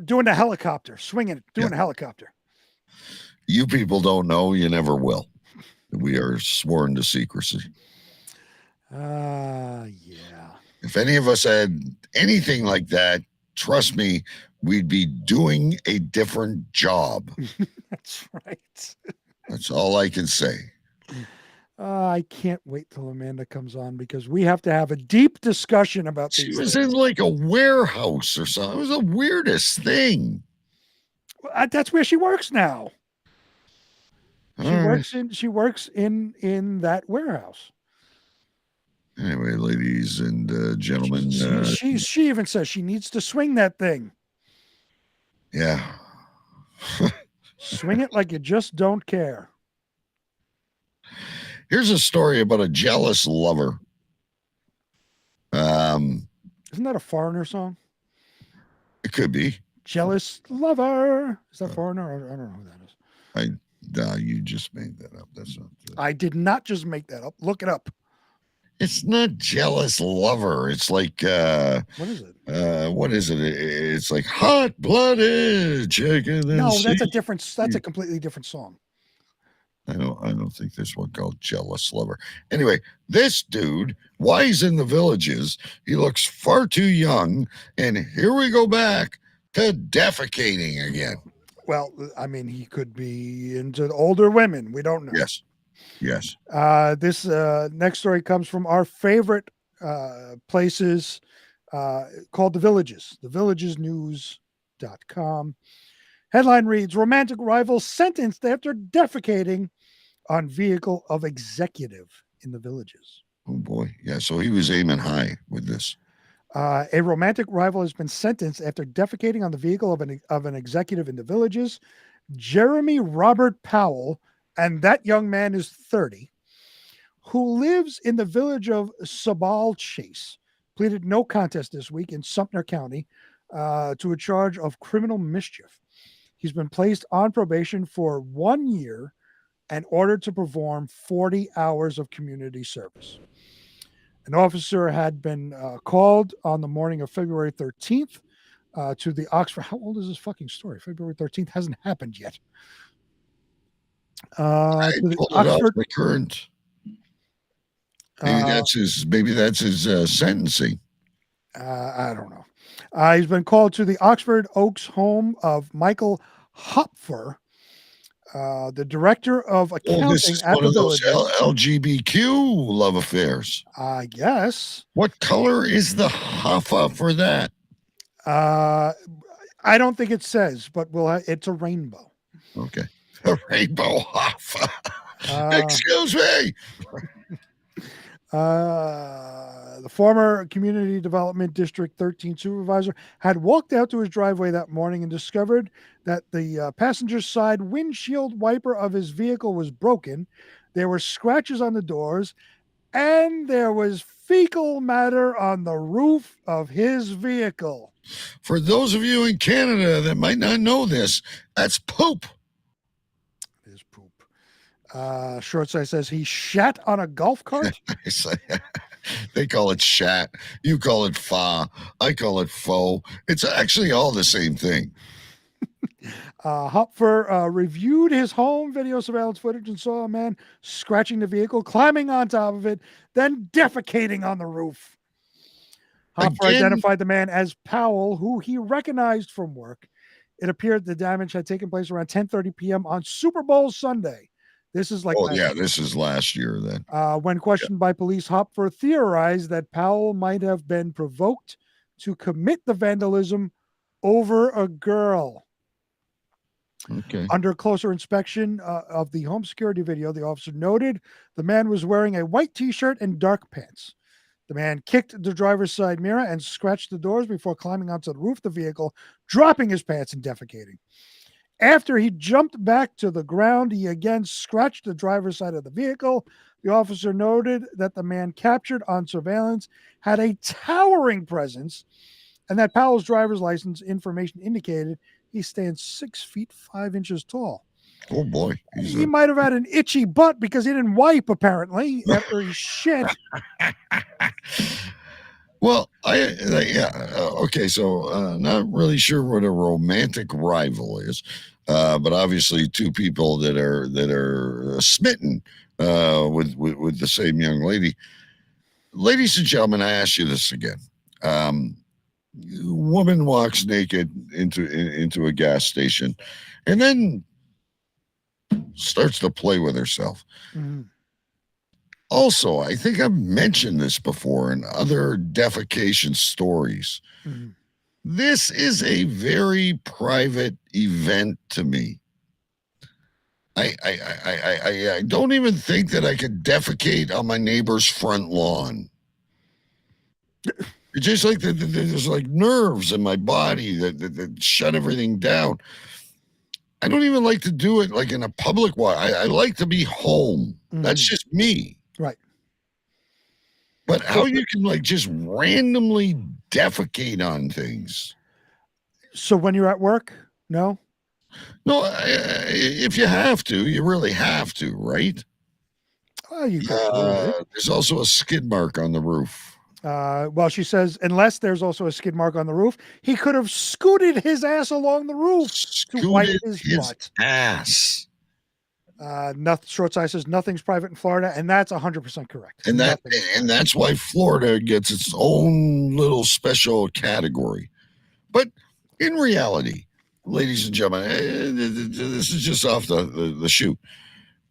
doing the helicopter, swinging it, doing a helicopter. You people don't know. You never will. We are sworn to secrecy. Yeah. If any of us had anything like that, trust me, we'd be doing a different job. That's right. That's all I can say. I can't wait till Amanda comes on because we have to have a deep discussion about She these was things. in like a warehouse or something. It was the weirdest thing. That's where she works now. She All works in that warehouse. Anyway, ladies and gentlemen, she even says she needs to swing that thing. Yeah. Swing it like you just don't care. Here's a story about a jealous lover. Isn't that a Foreigner song? It could be. Jealous lover. Is that Foreigner? I don't know who that is. You just made that up. That's not. I did not just make that up. Look it up. It's not jealous lover. It's like what is it? What is it? It's like hot-blooded chicken. No, that's a completely different song. I don't think there's one called Jealous Lover. Anyway, this dude, why he's in the Villages, he looks far too young, and here we go back to defecating again. Well, I mean, he could be into older women. We don't know. Yes. This next story comes from our favorite places called The Villages, thevillagesnews.com. Headline reads, romantic rival sentenced after defecating on vehicle of executive in the Villages. Oh, boy. Yeah, so he was aiming high with this. A romantic rival has been sentenced after defecating on the vehicle of an executive in the Villages. Jeremy Robert Powell, and that young man is 30, who lives in the village of Sabal Chase, pleaded no contest this week in Sumter County to a charge of criminal mischief. He's been placed on probation for 1 year and ordered to perform 40 hours of community service. An officer had been called on the morning of February 13th to the Oxford. How old is this fucking story? February 13th hasn't happened yet. To the Oxford the current. Maybe that's his sentencing. I don't know. He's been called to the Oxford Oaks home of Michael Hopfer, the director of accounting this is at one the of those Villages. LGBTQ love affairs. I guess. What color is the Hoffa for that? I don't think it says, but it's a rainbow. Okay. A rainbow Hoffa. Excuse me. The former Community Development District 13 supervisor had walked out to his driveway that morning and discovered that the passenger side windshield wiper of his vehicle was broken. There were scratches on the doors, and there was fecal matter on the roof of his vehicle. For those of you in Canada that might not know this, that's poop. It is poop. Short Side says he shat on a golf cart. They call it shat. You call it fa. I call it faux. It's actually all the same thing. Hopfer reviewed his home video surveillance footage and saw a man scratching the vehicle, climbing on top of it, then defecating on the roof. Hopfer identified the man as Powell, who he recognized from work. It appeared the damage had taken place around 10:30 p.m. on Super Bowl Sunday. This is this is last year then. When questioned by police, Hopfer theorized that Powell might have been provoked to commit the vandalism over a girl. Okay. Under closer inspection of the home security video, the officer noted the man was wearing a white t-shirt and dark pants. The man kicked the driver's side mirror and scratched the doors before climbing onto the roof of the vehicle, dropping his pants and defecating. After he jumped back to the ground, he again scratched the driver's side of the vehicle. The officer noted that the man captured on surveillance had a towering presence and that Powell's driver's license information indicated he stands 6 feet 5 inches tall. Oh, boy. He might have had an itchy butt because he didn't wipe, apparently, after he shit. Well, okay. So, not really sure what a romantic rival is, but obviously two people that are smitten with the same young lady. Ladies and gentlemen, I ask you this again. Woman walks naked into a gas station, and then starts to play with herself. Mhm. Also, I think I've mentioned this before in other defecation stories. Mhm. This is a very private event to me. I don't even think that I could defecate on my neighbor's front lawn. It's just like there's like nerves in my body that shut everything down. I don't even like to do it like in a public way. I like to be home. That's Mhm. just me. Right. But how you can like just randomly defecate on things? So when you're at work, no? No, if you have to, you really have to, right? Oh, you could prove it. There's also a skid mark on the roof. Well, she says, unless there's also a skid mark on the roof, he could have scooted his ass along the roof to wipe Scooted his his butt. ass. Short Side says nothing's private in Florida, and that's 100% correct. And Nothing. that's why Florida gets its own little special category. But in reality, ladies and gentlemen, this is just off the shoot.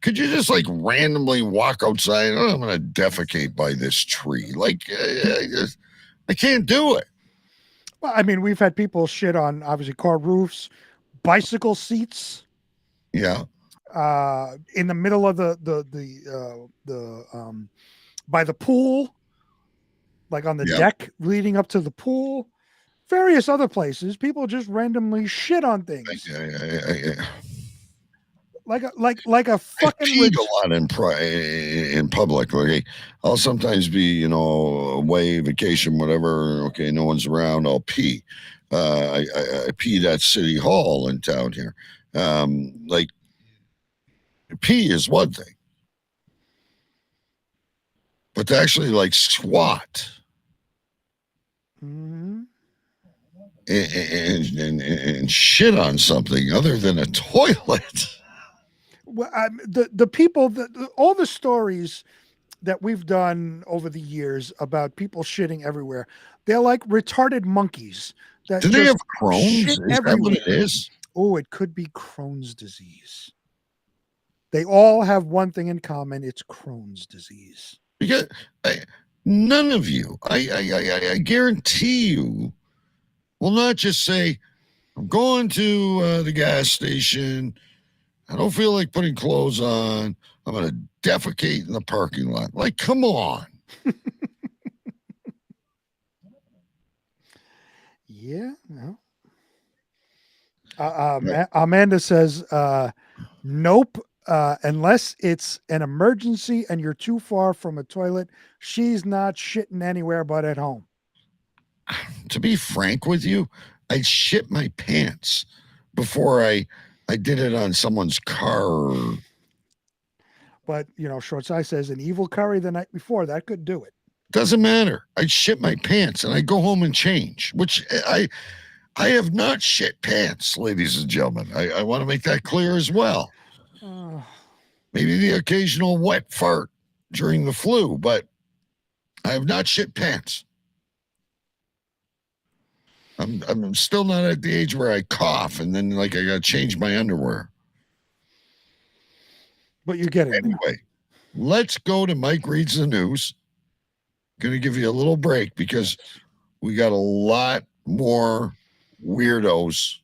Could you just like randomly walk outside? Oh, I'm going to defecate by this tree. Like, I can't do it. Well, I mean, we've had people shit on obviously car roofs, bicycle seats. Yeah. In the middle of the by the pool, like on the deck leading up to the pool, various other places, people just randomly shit on things. Like a fucking peed a lot in public. Okay, I'll sometimes be away vacation, whatever. Okay, no one's around. I'll pee. I peed at City Hall in town here. Like pee is one thing, but to actually like squat and shit on something other than a toilet. Well, the people, all the stories that we've done over the years about people shitting everywhere, they're like retarded monkeys. That Do they just have Crohn's? shit Is that what everywhere. it is? Oh, it could be Crohn's disease. They all have one thing in common: it's Crohn's disease. Because none of you, I guarantee you, will not just say, "I'm going to the gas station. I don't feel like putting clothes on. I'm going to defecate in the parking lot." Like, come on. Yeah. No. Amanda says, "Nope. Unless it's an emergency and you're too far from a toilet, she's not shitting anywhere but at home." To be frank with you, I shit my pants before I did it on someone's car. But Short Side says an evil curry the night before, that could do it. Doesn't matter. I shit my pants and I go home and change, which I have not shit pants, ladies and gentlemen. I want to make that clear as well. Maybe the occasional wet fart during the flu, but I have not shit pants. I'm still not at the age where I cough and then like I got to change my underwear. But you're getting anyway. Let's go to Mike Reads the News. Going to give you a little break because we got a lot more weirdos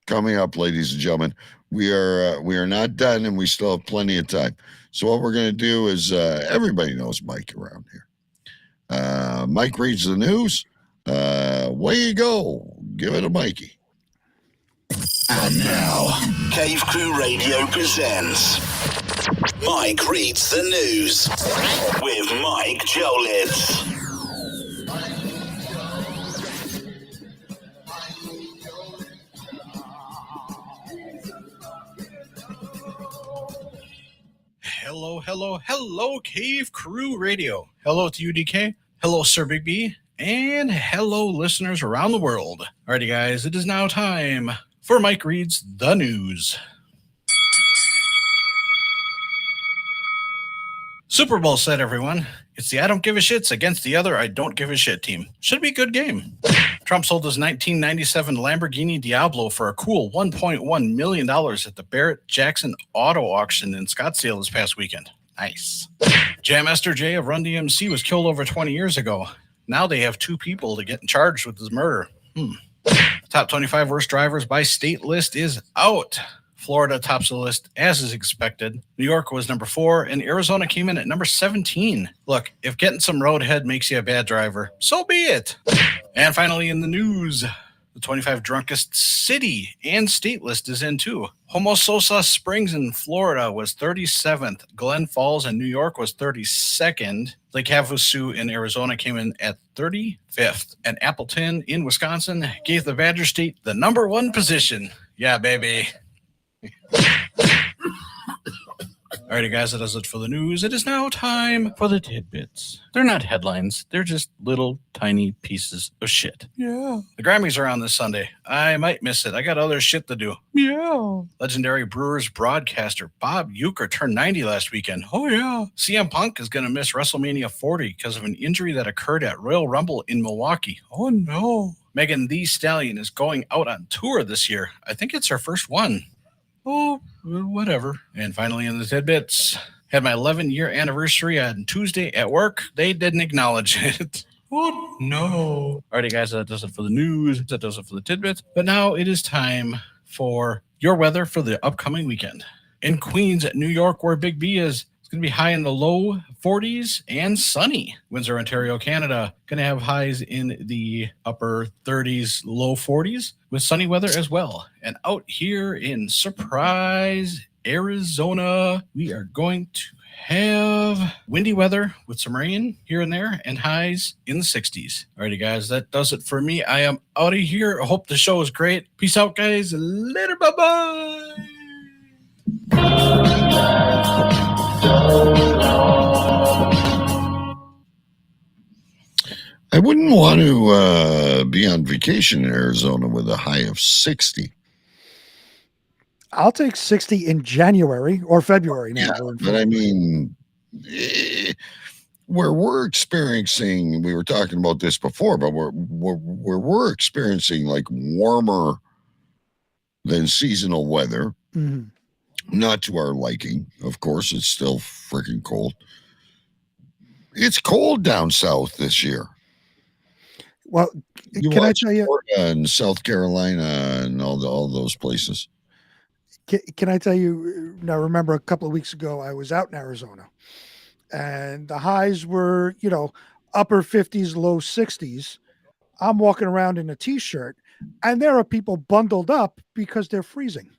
coming up, ladies and gentlemen. We are not done, and we still have plenty of time. So what we're going to do is everybody knows Mike around here. Mike Reads the News. Way you go. Give it a Mikey. And now, Cave Crew Radio presents Mike Reads the News with Mike Jolitz. Hello, Cave Crew Radio. Hello to you, DK. Hello, Sir Big B, and hello, listeners around the world. Alrighty, guys, it is now time for Mike Reads the News. Super Bowl set, everyone. It's the I don't give a shits against the other I don't give a shit team. Should be a good game. Trump sold his 1997 Lamborghini Diablo for a cool $1.1 million at the Barrett-Jackson Auto Auction in Scottsdale this past weekend. Nice. Jam Master Jay of Run DMC was killed over 20 years ago. Now they have 2 people to get charged with his murder. Top 25 worst drivers by state list is out. Florida tops the list as is expected. New York was number 4, and Arizona came in at number 17. Look, if getting some roadhead makes you a bad driver, so be it. And finally in the news, the 25 drunkest city and state list is in too. Homosassa Springs in Florida was 37th. Glen Falls in New York was 32nd. Lake Havasu in Arizona came in at 35th. And Appleton in Wisconsin gave the Badger State the number 1 position. Yeah, baby. Alrighty, guys, that does it for the news. It is now time for the tidbits. They're not headlines. They're just little tiny pieces of shit. Yeah. The Grammys are on this Sunday. I might miss it. I got other shit to do. Yeah. Legendary Brewers broadcaster Bob Uecker turned 90 last weekend. Oh, yeah. CM Punk is going to miss WrestleMania 40 because of an injury that occurred at Royal Rumble in Milwaukee. Oh, no. Megan Thee Stallion is going out on tour this year. I think it's her first one. Oh, whatever. And finally in the tidbits, had my 11-year anniversary on Tuesday at work. They didn't acknowledge it. Oh, no. Alrighty, guys, that does it for the news. That does it for the tidbits. But now it is time for your weather for the upcoming weekend. In Queens, New York, where Big B is, it's going to be high in the low 40s and sunny. Windsor, Ontario, Canada, going to have highs in the upper 30s, low 40s with sunny weather as well. And out here in Surprise, Arizona, we are going to have windy weather with some rain here and there and highs in the 60s. Alrighty, guys, that does it for me. I am out of here. I hope the show is great. Peace out, guys. Later. Bye-bye. I wouldn't want to be on vacation in Arizona with a high of 60. I'll take 60 in January or February now. Yeah, but I mean, where we're experiencing, we were talking about this before, but where we're experiencing like warmer than seasonal weather. Mm-hmm. Not to our liking, of course. It's still freaking cold. It's cold down south this year. Well, can I tell you? Florida and South Carolina and all those places. Can I tell you? Now, remember a couple of weeks ago, I was out in Arizona, and the highs were, upper 50s, low 60s. I'm walking around in a t-shirt, and there are people bundled up because they're freezing.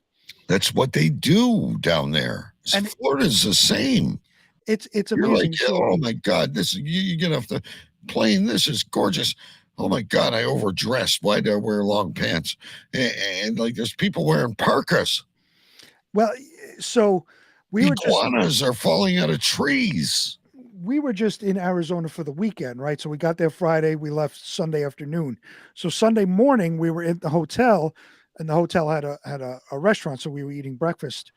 That's what they do down there. And Florida's the same. It's You're amazing. like, oh my God, this you get off the plane. This is gorgeous. Oh my God, I overdressed. Why did I wear long pants? And like, there's people wearing parkas. Well, so iguanas are falling out of trees. We were just in Arizona for the weekend, right? So we got there Friday. We left Sunday afternoon. So Sunday morning, we were at the hotel. And the hotel had a restaurant, so we were eating breakfast,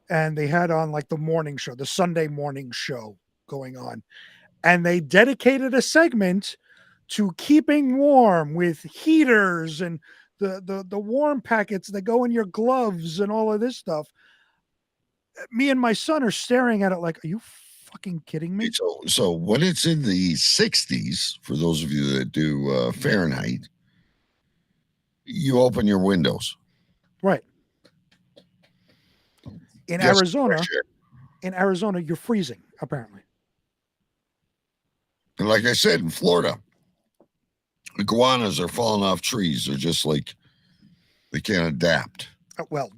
and they had on like the morning show, the Sunday morning show going on, and they dedicated a segment to keeping warm with heaters and the warm packets that go in your gloves and all of this stuff. Me and my son are staring at it like, are you fucking kidding me? So when it's in the 60s, for those of you that do Fahrenheit, you open your windows. Right. In Arizona, you're freezing, apparently. And like I said, in Florida, iguanas are falling off trees. They're just like, they can't adapt. Well,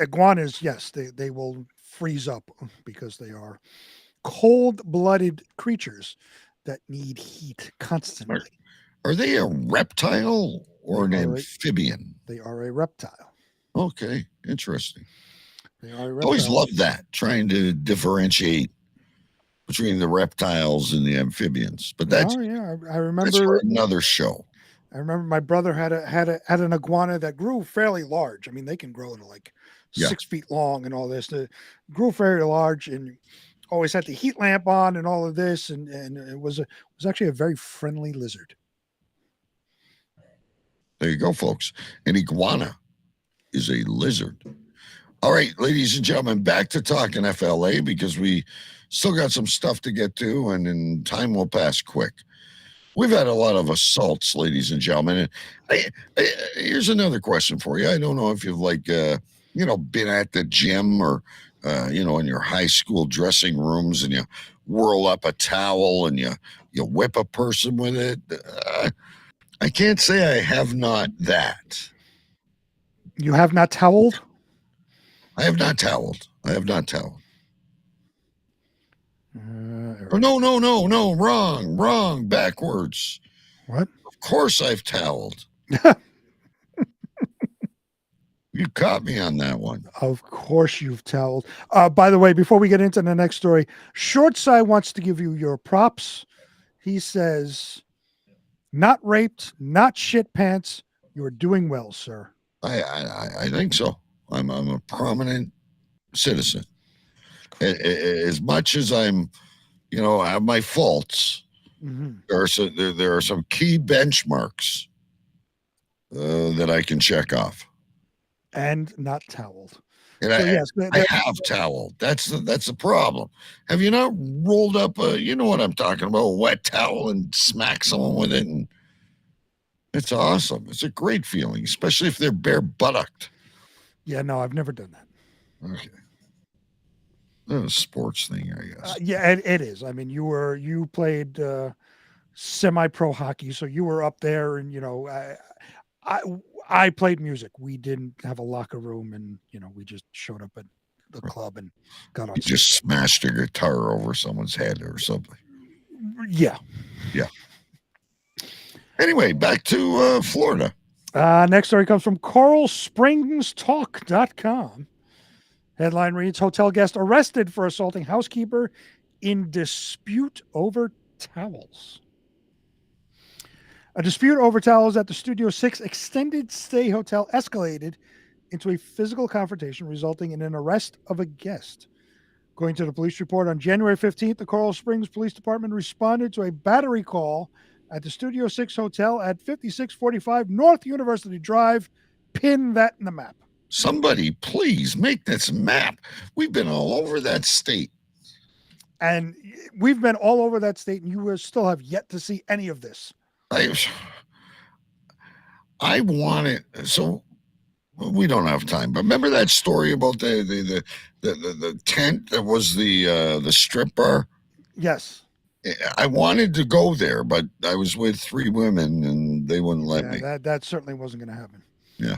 iguanas, yes, they will freeze up because they are cold-blooded creatures that need heat constantly. Are they a reptile or an amphibian? They are a reptile. Okay, interesting. They are a reptile. I always loved that, trying to differentiate between the reptiles and the amphibians. But that's I that's remember for another show. I remember my brother had an iguana that grew fairly large. I mean, they can grow to like 6 feet long and all this. It grew fairly large and always had the heat lamp on and all of this. And it was actually a very friendly lizard. There you go, folks. An iguana is a lizard. All right, ladies and gentlemen, back to talking FLA because we still got some stuff to get to, and then time will pass quick. We've had a lot of assaults, ladies and gentlemen. And here's another question for you. I don't know if you've been at the gym or in your high school dressing rooms and you whirl up a towel and you whip a person with it. I can't say I have not that. You have not toweled? I have not toweled. No, wrong, backwards. What? Of course I've toweled. You caught me on that one. Of course you've toweled. By the way, before we get into the next story, Short Side wants to give you your props. He says, not raped, not shit pants. You're doing well, sir. I think so. I'm a prominent citizen. As much as I'm, have my faults, there are some key benchmarks that I can check off. And not toweled. And I have toweled. That's the problem. Have you not rolled up you know what I'm talking about, a wet towel and smack someone with it? And it's awesome. It's a great feeling, especially if they're bare buttocked. Yeah, no, I've never done that. Okay. That's a sports thing, I guess. It is. I mean, you played semi-pro hockey, so you were up there, and I played music. We didn't have a locker room, and we just showed up at the club and got on. You just smashed a guitar over someone's head or something. Yeah. Anyway, back to Florida. Next story comes from CoralSpringsTalk.com. Headline reads, hotel guest arrested for assaulting housekeeper in dispute over towels. A dispute over towels at the Studio 6 extended stay hotel escalated into a physical confrontation, resulting in an arrest of a guest. According to the police report, on January 15th, the Coral Springs Police Department responded to a battery call at the Studio 6 Hotel at 5645 North University Drive. Pin that in the map. Somebody, please make this map. We've been all over that state. And we've been all over that state, and you still have yet to see any of this. I want it. So we don't have time, but remember that story about the tent that was the strip bar? Yes. I wanted to go there, but I was with 3 women and they wouldn't let me. That certainly wasn't going to happen. Yeah.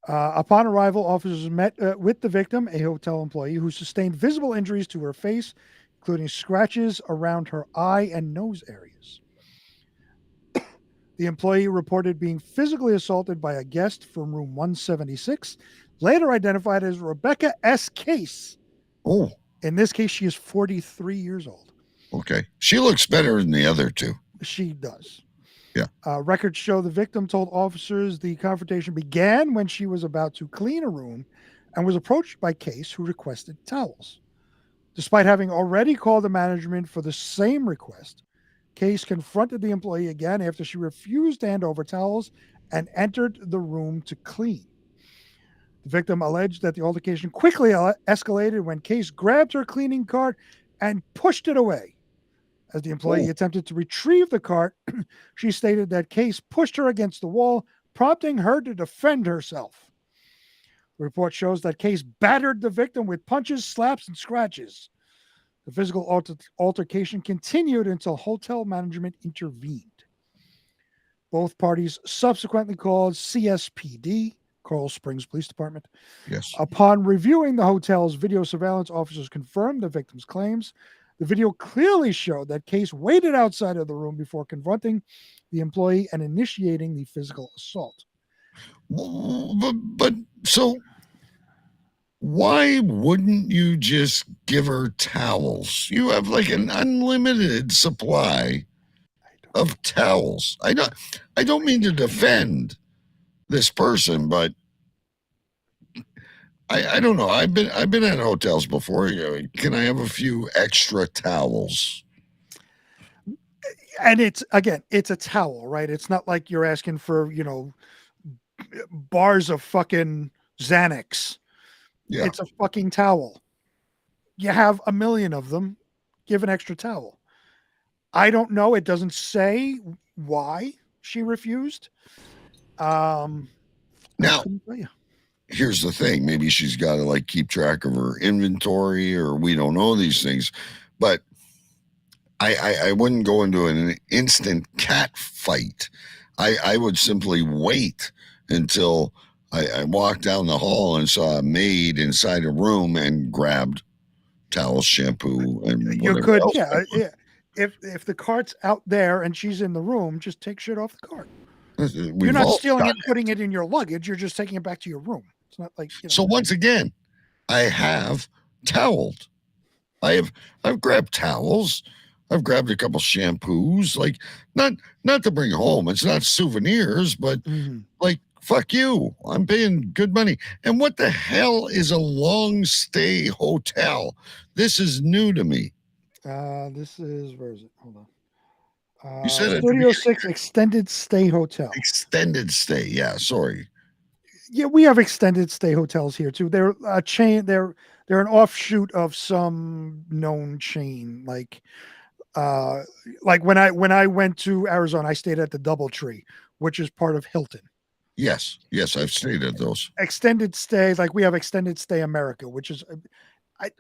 Upon arrival, officers met with the victim, a hotel employee who sustained visible injuries to her face, including scratches around her eye and nose areas. The employee reported being physically assaulted by a guest from room 176, later identified as Rebecca S. Case. Oh. In this case, she is 43 years old. Okay. She looks better than the other 2. She does. Yeah. Records show the victim told officers the confrontation began when she was about to clean a room and was approached by Case, who requested towels. Despite having already called the management for the same request, Case confronted the employee again after she refused to hand over towels and entered the room to clean. The victim alleged that the altercation quickly escalated when Case grabbed her cleaning cart and pushed it away. As the employee attempted to retrieve the cart, she stated that Case pushed her against the wall, prompting her to defend herself. The report shows that Case battered the victim with punches, slaps, and scratches. The physical altercation continued until hotel management intervened. Both parties subsequently called CSPD, Coral Springs Police Department. Yes. Upon reviewing the hotel's video surveillance, officers confirmed the victim's claims. The video clearly showed that Case waited outside of the room before confronting the employee and initiating the physical assault. But so why wouldn't you just give her towels? You have like an unlimited supply of towels. I don't mean to defend this person, but I don't know. I've been at hotels before. Can I have a few extra towels? And it's a towel, right? It's not like you're asking for, bars of fucking Xanax. Yeah. It's a fucking towel. You have a million of them. Give an extra towel. I don't know. It doesn't say why she refused. Now, couldn't tell you. Here's the thing. Maybe she's got to like keep track of her inventory, or we don't know these things. But I wouldn't go into an instant cat fight. I would simply wait until I walked down the hall and saw a maid inside a room and grabbed towels, shampoo, and You whatever could, else. yeah. If the cart's out there and she's in the room, just take shit off the cart. You're not stealing it and putting it in your luggage. You're just taking it back to your room. It's not like, So once again, I have toweled. I've grabbed towels. I've grabbed a couple shampoos, like not to bring home. It's not souvenirs, but like, fuck you. I'm paying good money. And what the hell is a long stay hotel? This is new to me. This is, where is it? Hold on. You said Studio 6 extended stay hotel. Extended stay. Yeah, sorry. Yeah, we have extended stay hotels here too. They're a chain. They're an offshoot of some known chain. Like when I went to Arizona, I stayed at the DoubleTree, which is part of Hilton. Yes, I've stayed at those. Extended stay, like we have Extended Stay America, which is,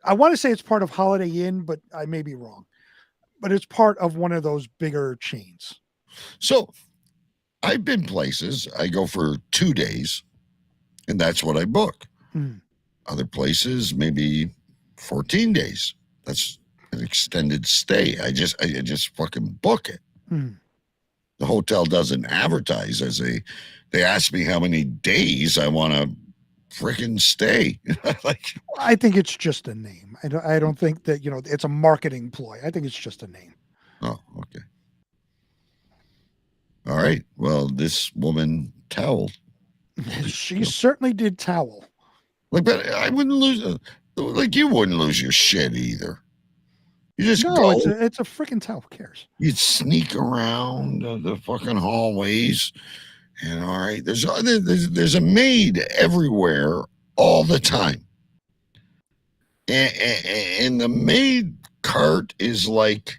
I want to say it's part of Holiday Inn, but I may be wrong. But it's part of one of those bigger chains. So I've been places, I go for 2 days, and that's what I book. Other places, maybe 14 days. That's an extended stay. I just fucking book it. The hotel doesn't advertise they ask me how many days I want to freaking stay. I think it's just a name. I don't think that, it's a marketing ploy. I think it's just a name. Oh, okay. All right. Well, this woman toweled. She certainly did towel. Like, but I wouldn't lose. Like, you wouldn't lose your shit either. You just go. It's a freaking towel. Who cares? You'd sneak around the fucking hallways, and all right, there's a maid everywhere all the time, and the maid cart is like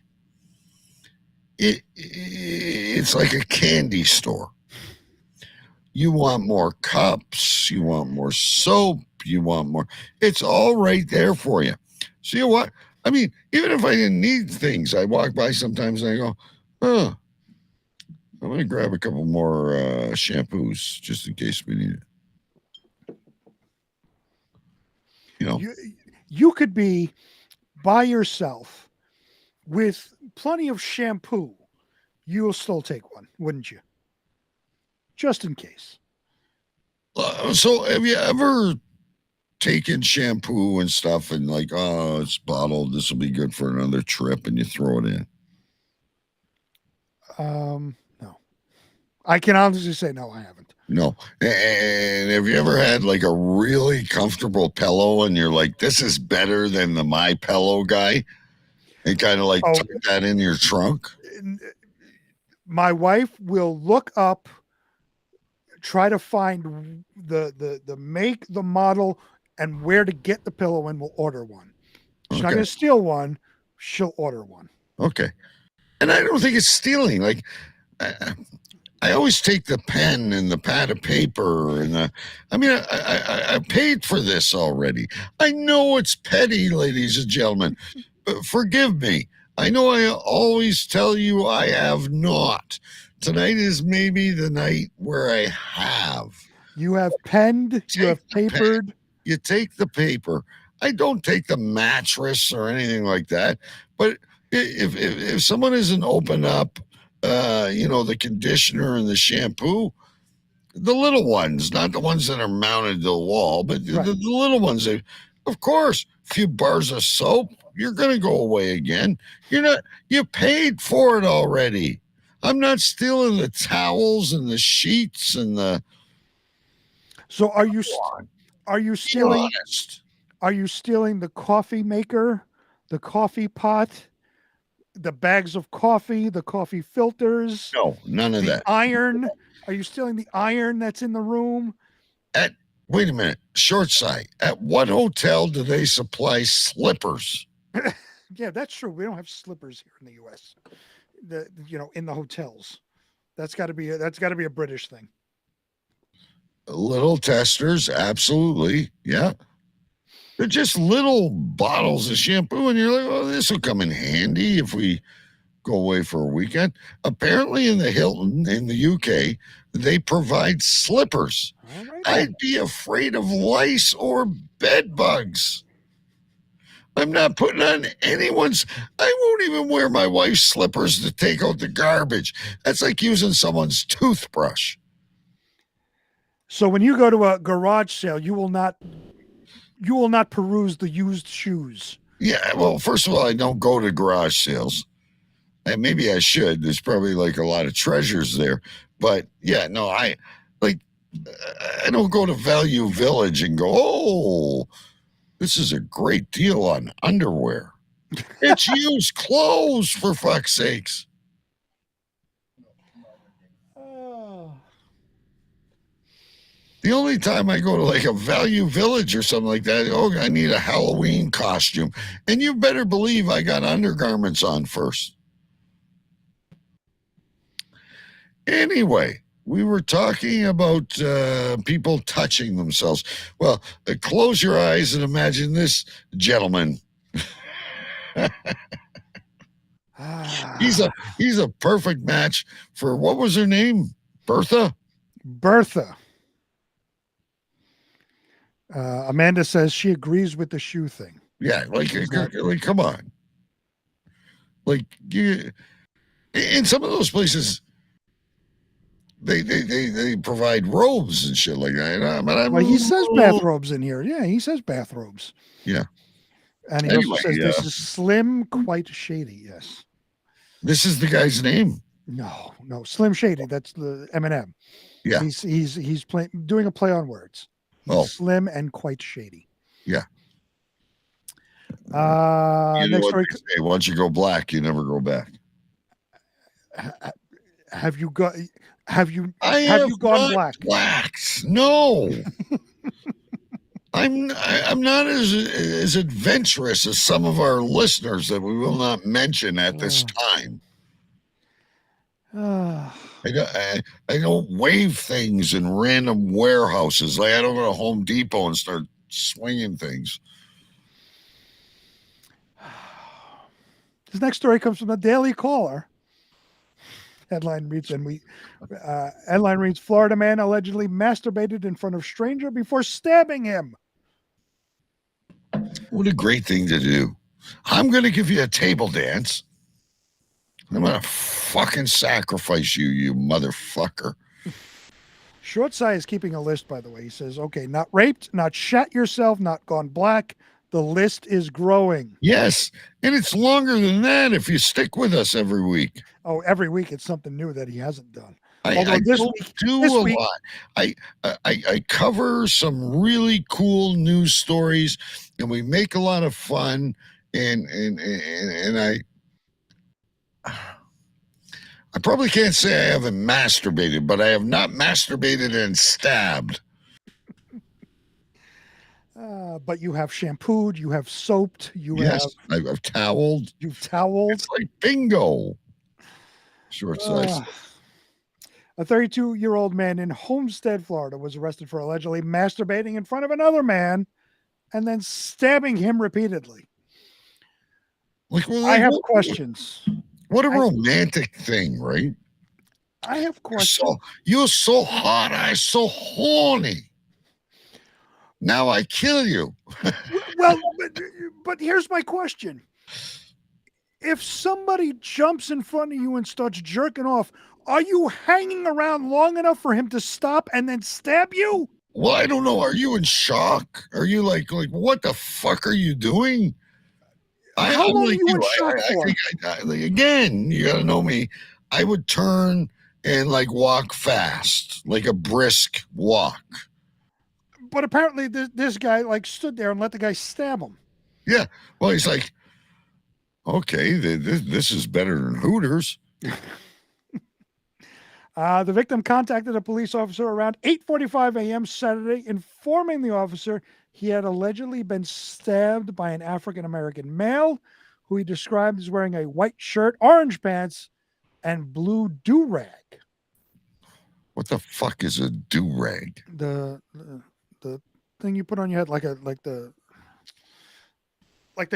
it's like a candy store. You want more cups, you want more soap, you want more. It's all right there for you. So you know what? I mean, even if I didn't need things, I walk by sometimes and I go, I'm going to grab a couple more shampoos just in case we need it. You could be by yourself with plenty of shampoo. You'll still take one, wouldn't you? Just in case. So have you ever taken shampoo and stuff and like, oh, it's bottled, this will be good for another trip, and you throw it in? No. I can honestly say no, I haven't. No. And have you ever had like a really comfortable pillow and you're like, this is better than the My Pillow guy? And kind of like tuck that in your trunk? My wife will look up, try to find the make, the model, and where to get the pillow, and we'll order one. She's not going to steal one. She'll order one. Okay. And I don't think it's stealing. Like, I always take the pen and the pad of paper and I paid for this already. I know it's petty, ladies and gentlemen. But forgive me. I know I always tell you I have not. Tonight is maybe the night where I have. You have penned, you have papered. You take the paper. I don't take the mattress or anything like that. But if someone isn't open up, the conditioner and the shampoo, The little ones, not the ones that are mounted to the wall, but the little ones. Of course, a few bars of soap, you're going to go away again. You paid for it already. I'm not stealing the towels and the sheets and the. So are you stealing? Honest. Are you stealing the coffee maker, the coffee pot, the bags of coffee, the coffee filters? No, none of that. Iron. Are you stealing the iron that's in the room? Wait a minute, short side. At what hotel do they supply slippers? Yeah, that's true. We don't have slippers here in the U.S. In the hotels. That's got to be a British thing. Little testers, absolutely. Yeah. They're just little bottles of shampoo, and you're like, oh, this will come in handy if we go away for a weekend. Apparently in the Hilton in the UK, they provide slippers. Right. I'd be afraid of lice or bed bugs. I'm not putting on anyone's. I won't even wear my wife's slippers to take out the garbage. That's like using someone's toothbrush. So when you go to a garage sale, you will not peruse the used shoes. Yeah, well, first of all, I don't go to garage sales. And maybe I should. There's probably like a lot of treasures there. But yeah, no, I don't go to Value Village and go, oh, this is a great deal on underwear. It's used clothes, for fuck's sakes. The only time I go to like a Value Village or something like that, oh, I need a Halloween costume. And you better believe I got undergarments on first. Anyway, we were talking about people touching themselves. Well, close your eyes and imagine this gentleman. He's a perfect match for, what was her name? Bertha? Bertha. Amanda says she agrees with the shoe thing. Yeah, like come on. Like, in some of those places, they provide robes and shit like that. Well, he says bathrobes in here. Yeah, he says bathrobes. Yeah. And he also says this is Slim Quite Shady. Yes. This is the guy's name. No, Slim Shady. That's the Eminem. Yeah. He's doing a play on words. He's Slim and Quite Shady. Yeah. Next story. Once you go black, you never go back. Have you gone black? Blacks. No. I'm not as adventurous as some of our listeners that we will not mention at this time. I don't wave things in random warehouses. Like I don't go to Home Depot and start swinging things. This next story comes from the Daily Caller. Headline reads, Florida man allegedly masturbated in front of stranger before stabbing him. What a great thing to do. I'm going to give you a table dance. I'm going to fucking sacrifice you, you motherfucker. Short Side is keeping a list, by the way. He says, okay, not raped, not shat yourself, not gone black. The list is growing. Yes, and it's longer than that if you stick with us every week. Oh, every week it's something new that he hasn't done. I do a lot. I cover some really cool news stories, and we make a lot of fun. And I probably can't say I haven't masturbated, but I have not masturbated and stabbed. But you have shampooed, you have soaped, I've toweled. You've toweled. It's like bingo. Short size. A 32-year-old man in Homestead, Florida, was arrested for allegedly masturbating in front of another man and then stabbing him repeatedly. I have questions. What a romantic thing, right? I have questions. You're so hot. I'm so horny. Now I kill you. Well, but here's my question. If somebody jumps in front of you and starts jerking off, Are you hanging around long enough for him to stop and then stab you? Well, I don't know. Are you in shock? Are you like what the fuck are you doing? How I'm long like are you in shock for? Again, you gotta know me. I would turn and like walk fast, like a brisk walk. But apparently this guy like stood there and let the guy stab him. Yeah. Well, he's like, okay, this is better than Hooters. The victim contacted a police officer around 8:45 a.m. Saturday, informing the officer he had allegedly been stabbed by an African-American male who he described as wearing a white shirt, orange pants, and blue do-rag. What the fuck is a do-rag? The thing you put on your head, like the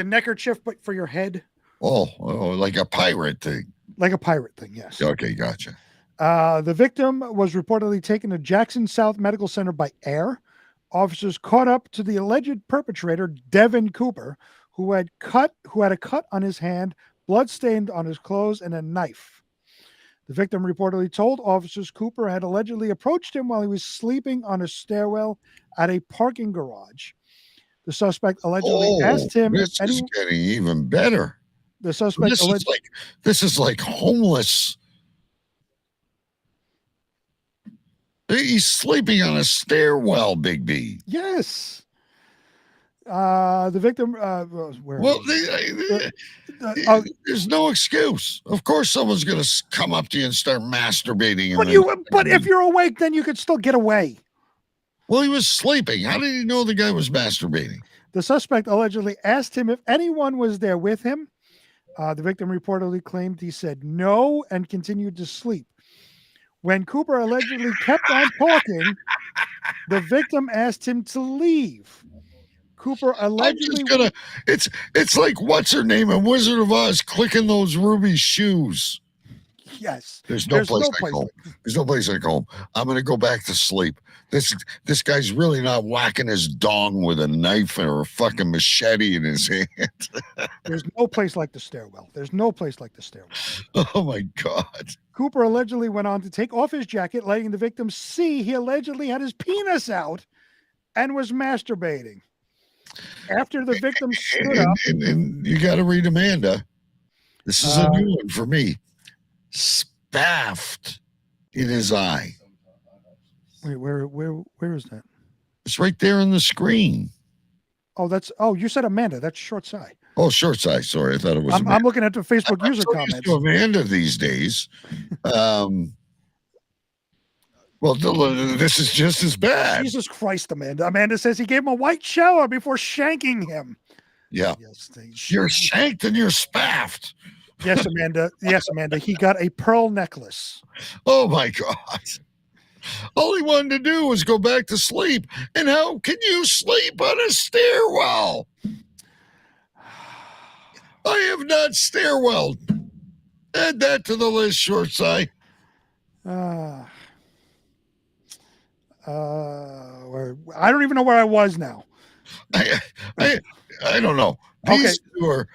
neckerchief, but for your head. Oh, like a pirate thing. Like a pirate thing, yes. Okay, gotcha. The victim was reportedly taken to Jackson South Medical Center by air. Officers caught up to the alleged perpetrator, Devin Cooper, who had a cut on his hand, blood stained on his clothes, and a knife. The victim reportedly told officers Cooper had allegedly approached him while he was sleeping on a stairwell at a parking garage. The suspect allegedly asked him if anyone. This is getting even better. The suspect this is like homeless. He's sleeping on a stairwell, Big B. Yes. The victim. There's no excuse. Of course, someone's going to come up to you and start masturbating. But if you're awake, then you could still get away. Well, he was sleeping. How did he know the guy was masturbating? The suspect allegedly asked him if anyone was there with him. The victim reportedly claimed he said no and continued to sleep. When Cooper allegedly kept on talking, the victim asked him to leave. Cooper allegedly... It's like, what's her name in Wizard of Oz clicking those ruby shoes. Yes. There's no place like home. There's no place like home. I'm going to go back to sleep. This guy's really not whacking his dong with a knife or a fucking machete in his hand. There's no place like the stairwell. There's no place like the stairwell. Oh, my God. Cooper allegedly went on to take off his jacket, letting the victim see he allegedly had his penis out and was masturbating. After the victim stood up... And you got to read Amanda. This is a new one for me. Spaffed in his eye. Wait, where is that? It's right there on the screen. Oh, you said Amanda. That's Short Side. Oh, Short Side. Sorry, I thought it was. I'm looking at the Facebook user comments. To Amanda these days. Well, this is just as bad. Jesus Christ, Amanda. Amanda says he gave him a white shower before shanking him. Yeah. Yes, you're shanked and you're spaffed. Yes, Amanda. Yes, Amanda. He got a pearl necklace. Oh, my God. All he wanted to do was go back to sleep. And how can you sleep on a stairwell? I have not stairwelled. Add that to the list, Short Side. I don't even know where I was now. I don't know. These two are,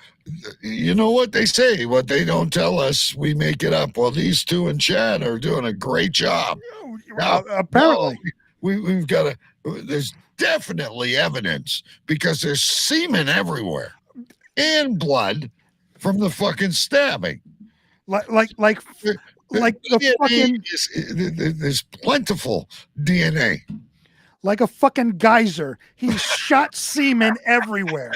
you know what they say, what they don't tell us, we make it up. Well, these two in chat are doing a great job. Now, apparently. We've got there's definitely evidence because there's semen everywhere and blood from the fucking stabbing. Like the fucking... There's plentiful DNA. Like a fucking geyser. He shot semen everywhere.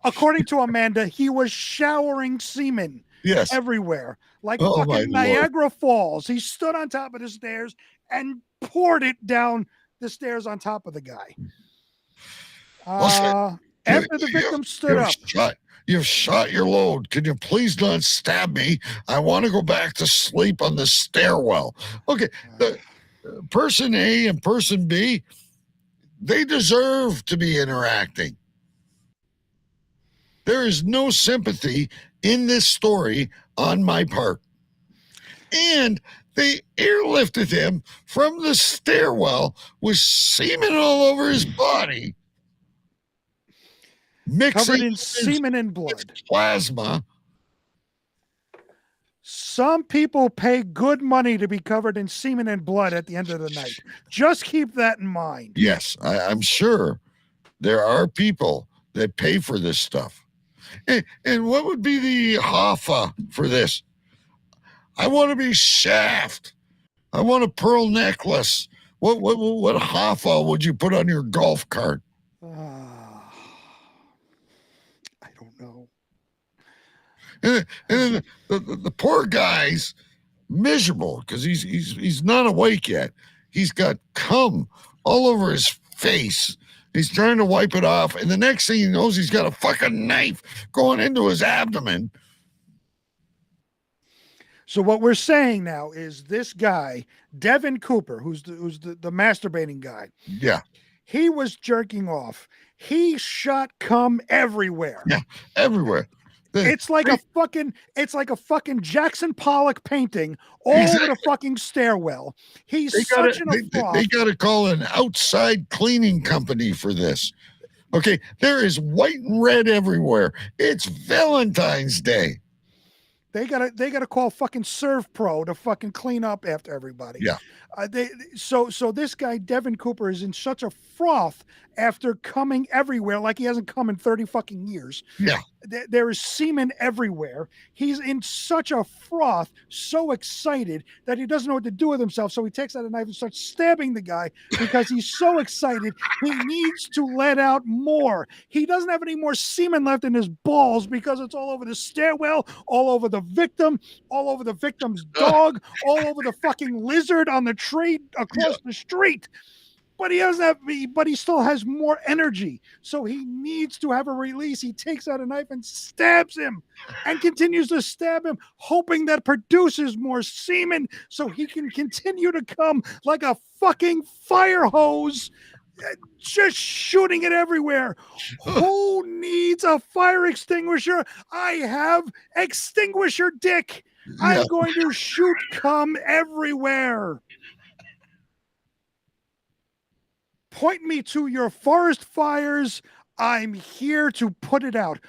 According to Amanda, he was showering semen everywhere. Like fucking Niagara Falls. He stood on top of the stairs and poured it down the stairs on top of the guy. After the victim stood up. You've shot your load. Can you please not stab me? I want to go back to sleep on the stairwell. Okay. Person A and person B, they deserve to be interacting. There is no sympathy in this story on my part. And they airlifted him from the stairwell with semen all over his body. Mixing covered in semen and blood. Plasma. Some people pay good money to be covered in semen and blood at the end of the night. Just keep that in mind. Yes, I'm sure there are people that pay for this stuff. And what would be the hoffa for this? I want to be shaft. I want a pearl necklace. What hoffa would you put on your golf cart? I don't know. And then the poor guy's miserable because he's not awake yet. He's got cum all over his face. He's trying to wipe it off, and the next thing he knows, he's got a fucking knife going into his abdomen. So what we're saying now is this guy, Devin Cooper, who's the masturbating guy. Yeah. He was jerking off. He shot cum everywhere. Yeah, everywhere. It's like a fucking Jackson Pollock painting all over the fucking stairwell. He's such an froth. They got to call an outside cleaning company for this. Okay, there is white and red everywhere. It's Valentine's Day. They gotta call fucking Serve Pro to fucking clean up after everybody. Yeah. So this guy Devin Cooper is in such a froth after coming everywhere, like he hasn't come in 30 fucking years. Yeah. There is semen everywhere. He's in such a froth, so excited that he doesn't know what to do with himself. So he takes out a knife and starts stabbing the guy because he's so excited. He needs to let out more. He doesn't have any more semen left in his balls because it's all over the stairwell, all over the victim, all over the victim's dog, all over the fucking lizard on the tree across the street. But he still has more energy. So he needs to have a release. He takes out a knife and stabs him and continues to stab him, hoping that produces more semen so he can continue to come like a fucking fire hose, just shooting it everywhere. Who needs a fire extinguisher? I have extinguisher dick. I'm going to shoot cum everywhere. Point me to your forest fires. I'm here to put it out.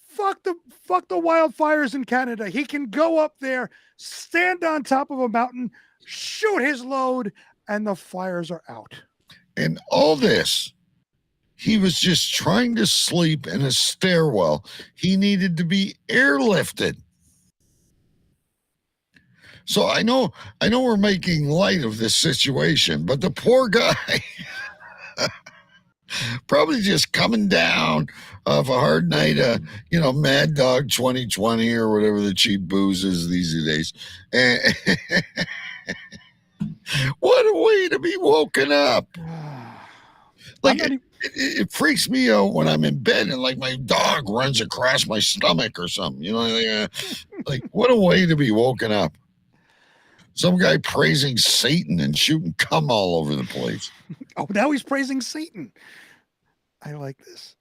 Fuck the wildfires in Canada. He can go up there, stand on top of a mountain, shoot his load, and the fires are out. And all this, he was just trying to sleep in a stairwell. He needed to be airlifted. So I know we're making light of this situation, but the poor guy probably just coming down off a hard night of, Mad Dog 2020 or whatever the cheap booze is these days. And what a way to be woken up. Like it freaks me out when I'm in bed and like my dog runs across my stomach or something, like what a way to be woken up. Some guy praising Satan and shooting cum all over the place. Oh, now he's praising Satan. I like this.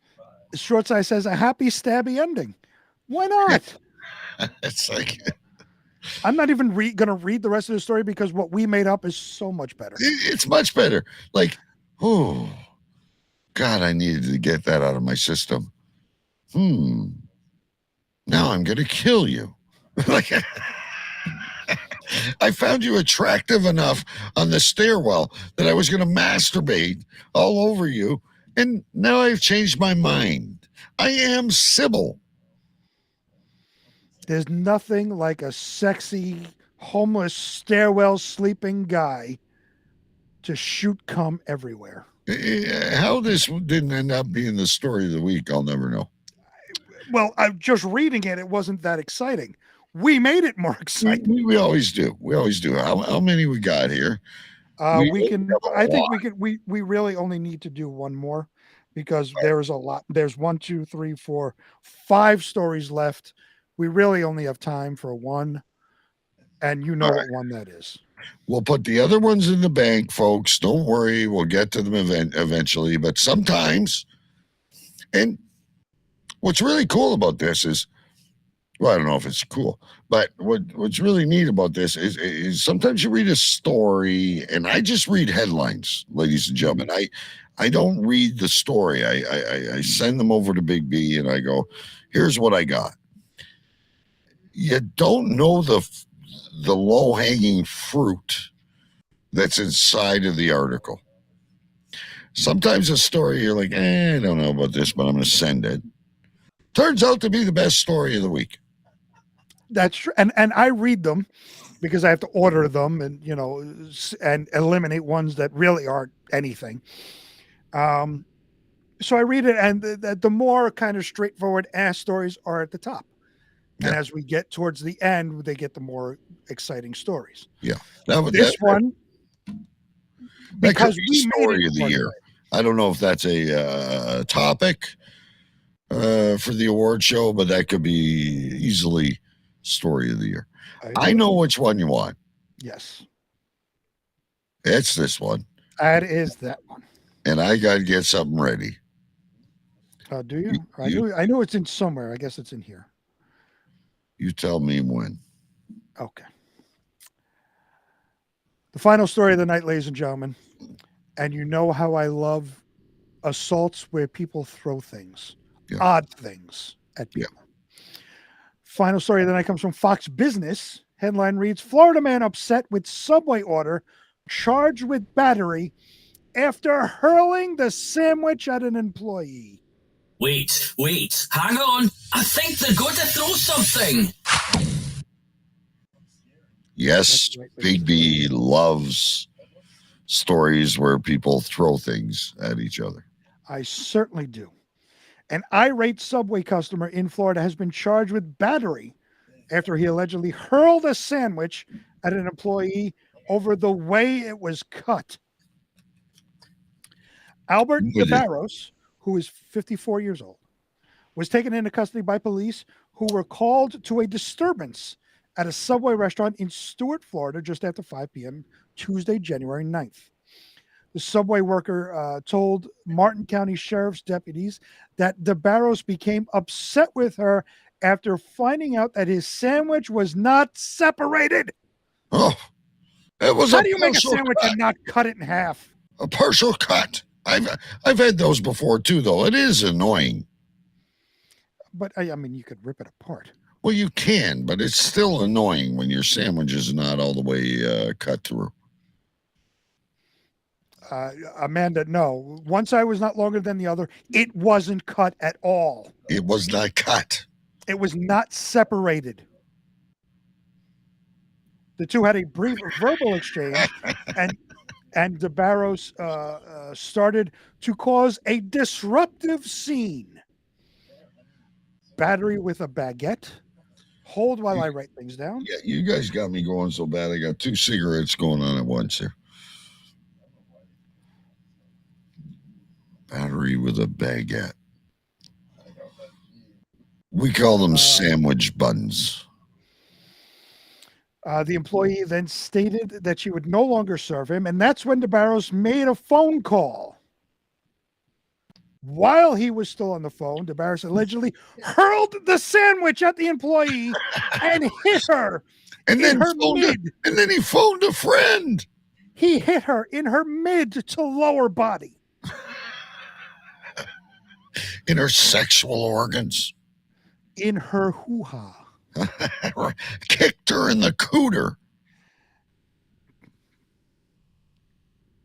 Short Size says a happy stabby ending. Why not? It's like I'm not even going to read the rest of the story because what we made up is so much better. It's much better. Like, oh, God, I needed to get that out of my system. Now I'm going to kill you. Like, I found you attractive enough on the stairwell that I was going to masturbate all over you. And now I've changed my mind. I am Sybil. There's nothing like a sexy, homeless, stairwell sleeping guy to shoot cum everywhere. How this didn't end up being the story of the week, I'll never know. Well, I'm just reading it. It wasn't that exciting. We made it more exciting. We always do. We always do. How many we got here? We really only need to do one more because there's a lot. There's 1, 2, 3, 4, 5 stories left. We really only have time for one. And you know what one that is. We'll put the other ones in the bank, folks. Don't worry. We'll get to them eventually. But sometimes, and what's really cool about this is, well, I don't know if it's cool, but what's really neat about this is sometimes you read a story, and I just read headlines, ladies and gentlemen. I don't read the story. I send them over to Big B, and I go, here's what I got. you don't know the low-hanging fruit that's inside of the article. Sometimes a story you're like, I don't know about this, but I'm going to send it. Turns out to be the best story of the week. That's true. And I read them because I have to order them and, and eliminate ones that really aren't anything. So I read it, and the more kind of straightforward ass stories are at the top. And as we get towards the end, they get the more exciting stories. Yeah. This one, because we made story it of the year. I don't know if that's a topic for the award show, but that could be easily story of the year. I know which one you want. Yes. It's this one. That is that one. And I got to get something ready. Do you? I know it's in somewhere. I guess it's in here. You tell me when. Okay. The final story of the night, ladies and gentlemen. And you know how I love assaults where people throw things, odd things at people. Final story of the night comes from Fox Business. Headline reads, Florida man upset with subway order, charged with battery after hurling the sandwich at an employee. Wait, hang on. I think they're going to throw something. Yes, Big B loves stories where people throw things at each other. I certainly do. An irate Subway customer in Florida has been charged with battery after he allegedly hurled a sandwich at an employee over the way it was cut. Albert DeBarros, who is 54 years old, was taken into custody by police who were called to a disturbance at a Subway restaurant in Stuart, Florida, just after 5 p.m. Tuesday, January 9th. The Subway worker told Martin County Sheriff's deputies that DeBarros became upset with her after finding out that his sandwich was not separated. Oh, it was How do you make a sandwich and not cut it in half? A partial cut. I've had those before too, though. It is annoying. But I mean, you could rip it apart. Well, you can, but it's still annoying when your sandwich is not all the way cut through. Amanda, no. One side was not longer than the other. It wasn't cut at all. It was not cut. It was not separated. The two had a brief verbal exchange, and DeBarros started to cause a disruptive scene. Battery with a baguette. Hold while I write things down. Yeah, you guys got me going so bad. I got 2 cigarettes going on at once here. Battery with a baguette. We call them sandwich buns. The employee then stated that she would no longer serve him, and that's when DeBarros made a phone call. While he was still on the phone, DeBarros allegedly hurled the sandwich at the employee and hit her and then he phoned a friend. He hit her in her mid to lower body. In her sexual organs. In her hoo-ha. Kicked her in the cooter.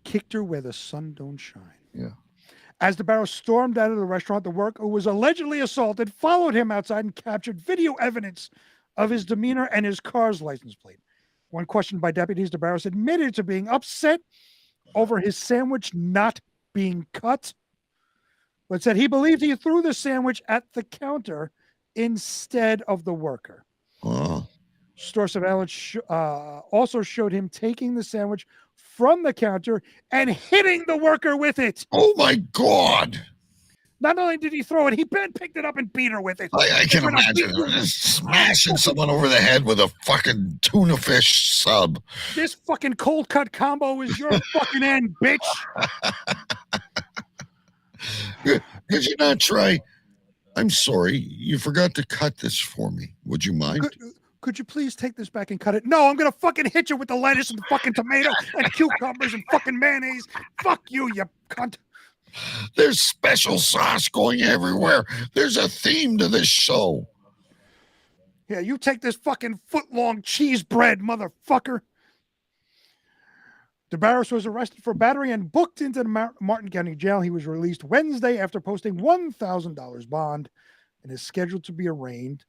Kicked her where the sun don't shine. Yeah. As DeBarros stormed out of the restaurant, the worker who was allegedly assaulted followed him outside and captured video evidence of his demeanor and his car's license plate. When questioned by deputies, DeBarros admitted to being upset over his sandwich not being cut, but said he believed he threw the sandwich at the counter instead of the worker. Store surveillance also showed him taking the sandwich from the counter and hitting the worker with it. Oh my God. Not only did he throw it, he picked it up and beat her with it. I can imagine just smashing someone over the head with a fucking tuna fish sub. This fucking cold cut combo is your fucking end, bitch. Could you not try? I'm sorry, you forgot to cut this for me. Would you mind? Could you please take this back and cut it? No, I'm going to fucking hit you with the lettuce and the fucking tomato and cucumbers and fucking mayonnaise. Fuck you, you cunt. There's special sauce going everywhere. There's a theme to this show. Yeah, you take this fucking foot-long cheese bread, motherfucker. DeBarris was arrested for battery and booked into the Martin County Jail. He was released Wednesday after posting $1,000 bond and is scheduled to be arraigned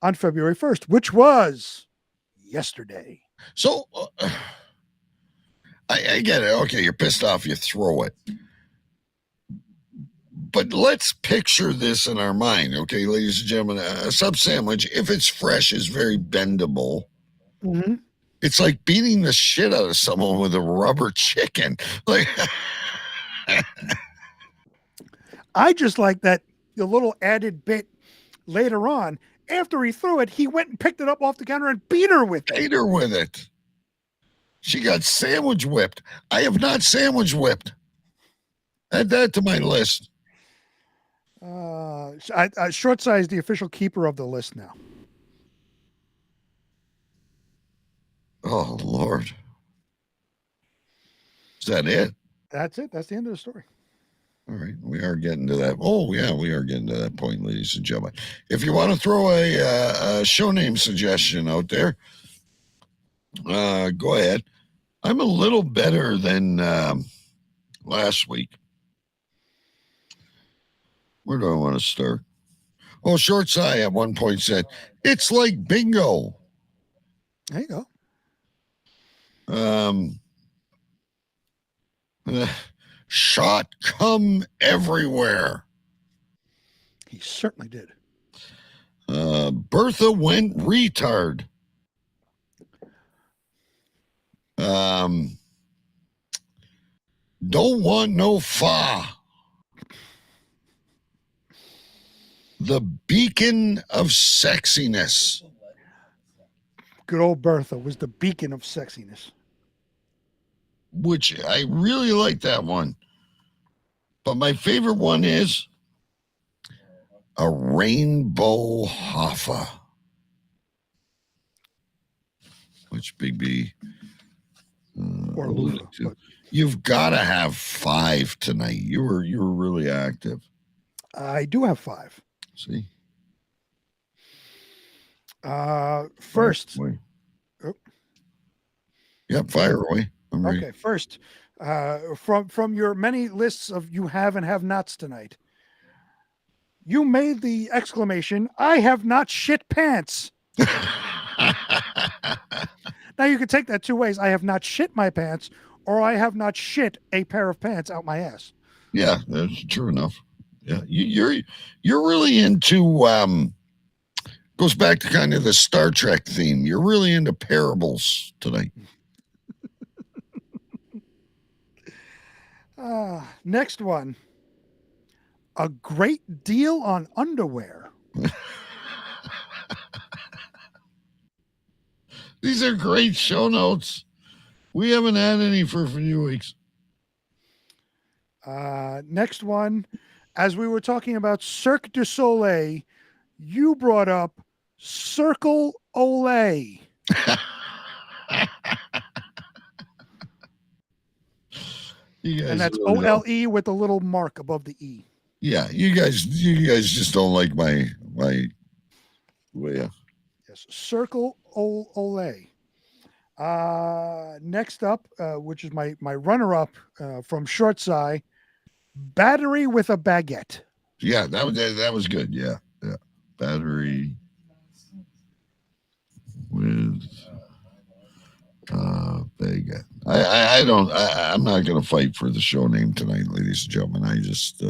on February 1st, which was yesterday. So I get it. Okay, you're pissed off, you throw it. But let's picture this in our mind, okay, ladies and gentlemen. A sub sandwich, if it's fresh, is very bendable. Mm-hmm. It's like beating the shit out of someone with a rubber chicken. Like, I just like that the little added bit later on. After he threw it, he went and picked it up off the counter and beat her with it. She got sandwich whipped. I have not sandwich whipped. Add that to my list. Short Size, the official keeper of the list now. Oh, Lord. Is that it? That's it. That's the end of the story. All right. We are getting to that. Oh, yeah, we are getting to that point, ladies and gentlemen. If you want to throw a show name suggestion out there, go ahead. I'm a little better than last week. Where do I want to start? Oh, Short Side at one point said, it's like bingo. There you go. Shot come everywhere. He certainly did. Bertha went retard. Don't want no fa. The beacon of sexiness. Good old Bertha was the beacon of sexiness. Which I really like that one. But my favorite one is a rainbow hoffa. Which Big B or Luda. You've got to have 5 tonight. You were really active. I do have 5. See? First. Oh. Yep, fire away. Okay, first, from your many lists of you have and have nots tonight, you made the exclamation, I have not shit pants. Now you can take that 2 ways. I have not shit my pants, or I have not shit a pair of pants out my ass. Yeah, that's true enough. Yeah, you're really into goes back to kind of the Star Trek theme. You're really into parables tonight. Next one. A great deal on underwear. These are great show notes. We haven't had any for a few weeks. Next one. As we were talking about Cirque du Soleil, you brought up Circle Olay. And that's really OLE with a little mark above the E. Yeah, you guys just don't like my way. Yes, Circle Olay. Next up, which is my runner-up from Short Side, battery with a baguette. Yeah, that was good. Yeah. Battery with baguette. I'm not going to fight for the show name tonight, ladies and gentlemen. I just.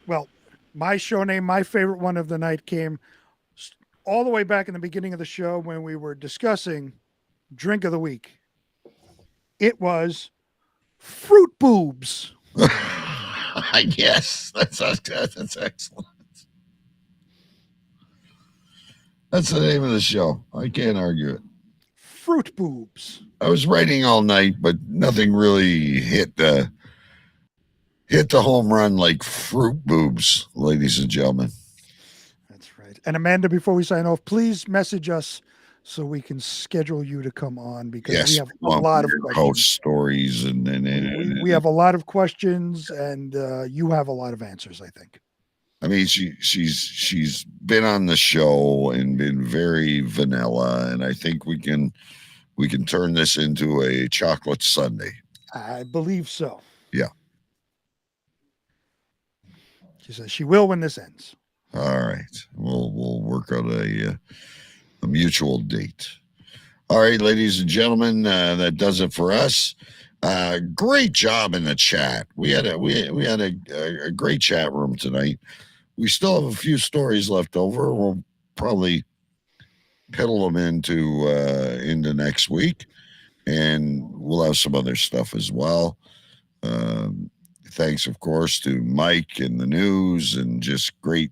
Well, my show name, my favorite one of the night came all the way back in the beginning of the show when we were discussing drink of the week. It was Fruit Boobs. Yes, that's excellent. That's the name of the show. I can't argue it. Fruit Boobs. I was writing all night, but nothing really hit the home run like Fruit Boobs, ladies and gentlemen. That's right. And Amanda, before we sign off, please message us so we can schedule you to come on because we have a lot of questions. Stories we have a lot of questions and you have a lot of answers, I think. I mean, she's been on the show and been very vanilla, and I think we can turn this into a chocolate sundae. I believe so. Yeah. She says she will when this ends. All right. We'll work out a mutual date. All right, ladies and gentlemen, that does it for us. Great job in the chat. We had a great chat room tonight. We still have a few stories left over. We'll probably piddle them into next week, and we'll have some other stuff as well. Thanks, of course, to Mike and the news, and just great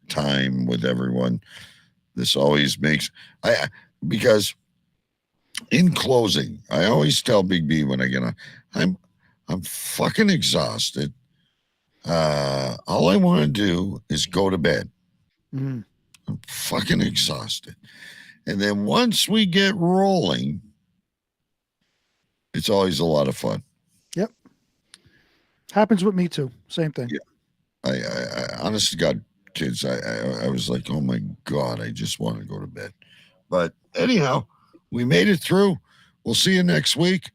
time with everyone. This always makes because in closing, I always tell Big B when I get on, I'm fucking exhausted. All I want to do is go to bed. Mm. I'm fucking exhausted. And then once we get rolling, it's always a lot of fun. Yep. Happens with me too. Same thing. Yeah. I honest to God, kids, I was like, oh my God, I just want to go to bed. But anyhow, we made it through. We'll see you next week.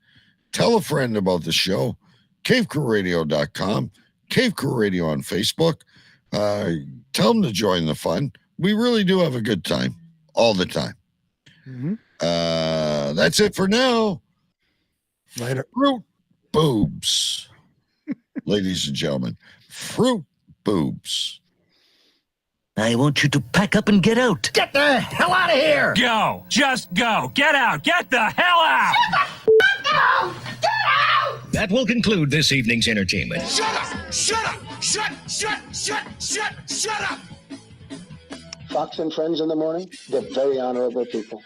Tell a friend about the show. CaveCrewRadio.com. Cave Crew Radio on Facebook. Tell them to join the fun. We really do have a good time all the time. Mm-hmm. That's it for now. Later. Fruit boobs. Ladies and gentlemen, fruit boobs. I want you to pack up and get out. Get the hell out of here! Go! Just go! Get out! Get the hell out! Go! Get out! That will conclude this evening's entertainment. Shut up! Shut up! Shut up! Fox and Friends in the morning, they're very honorable people.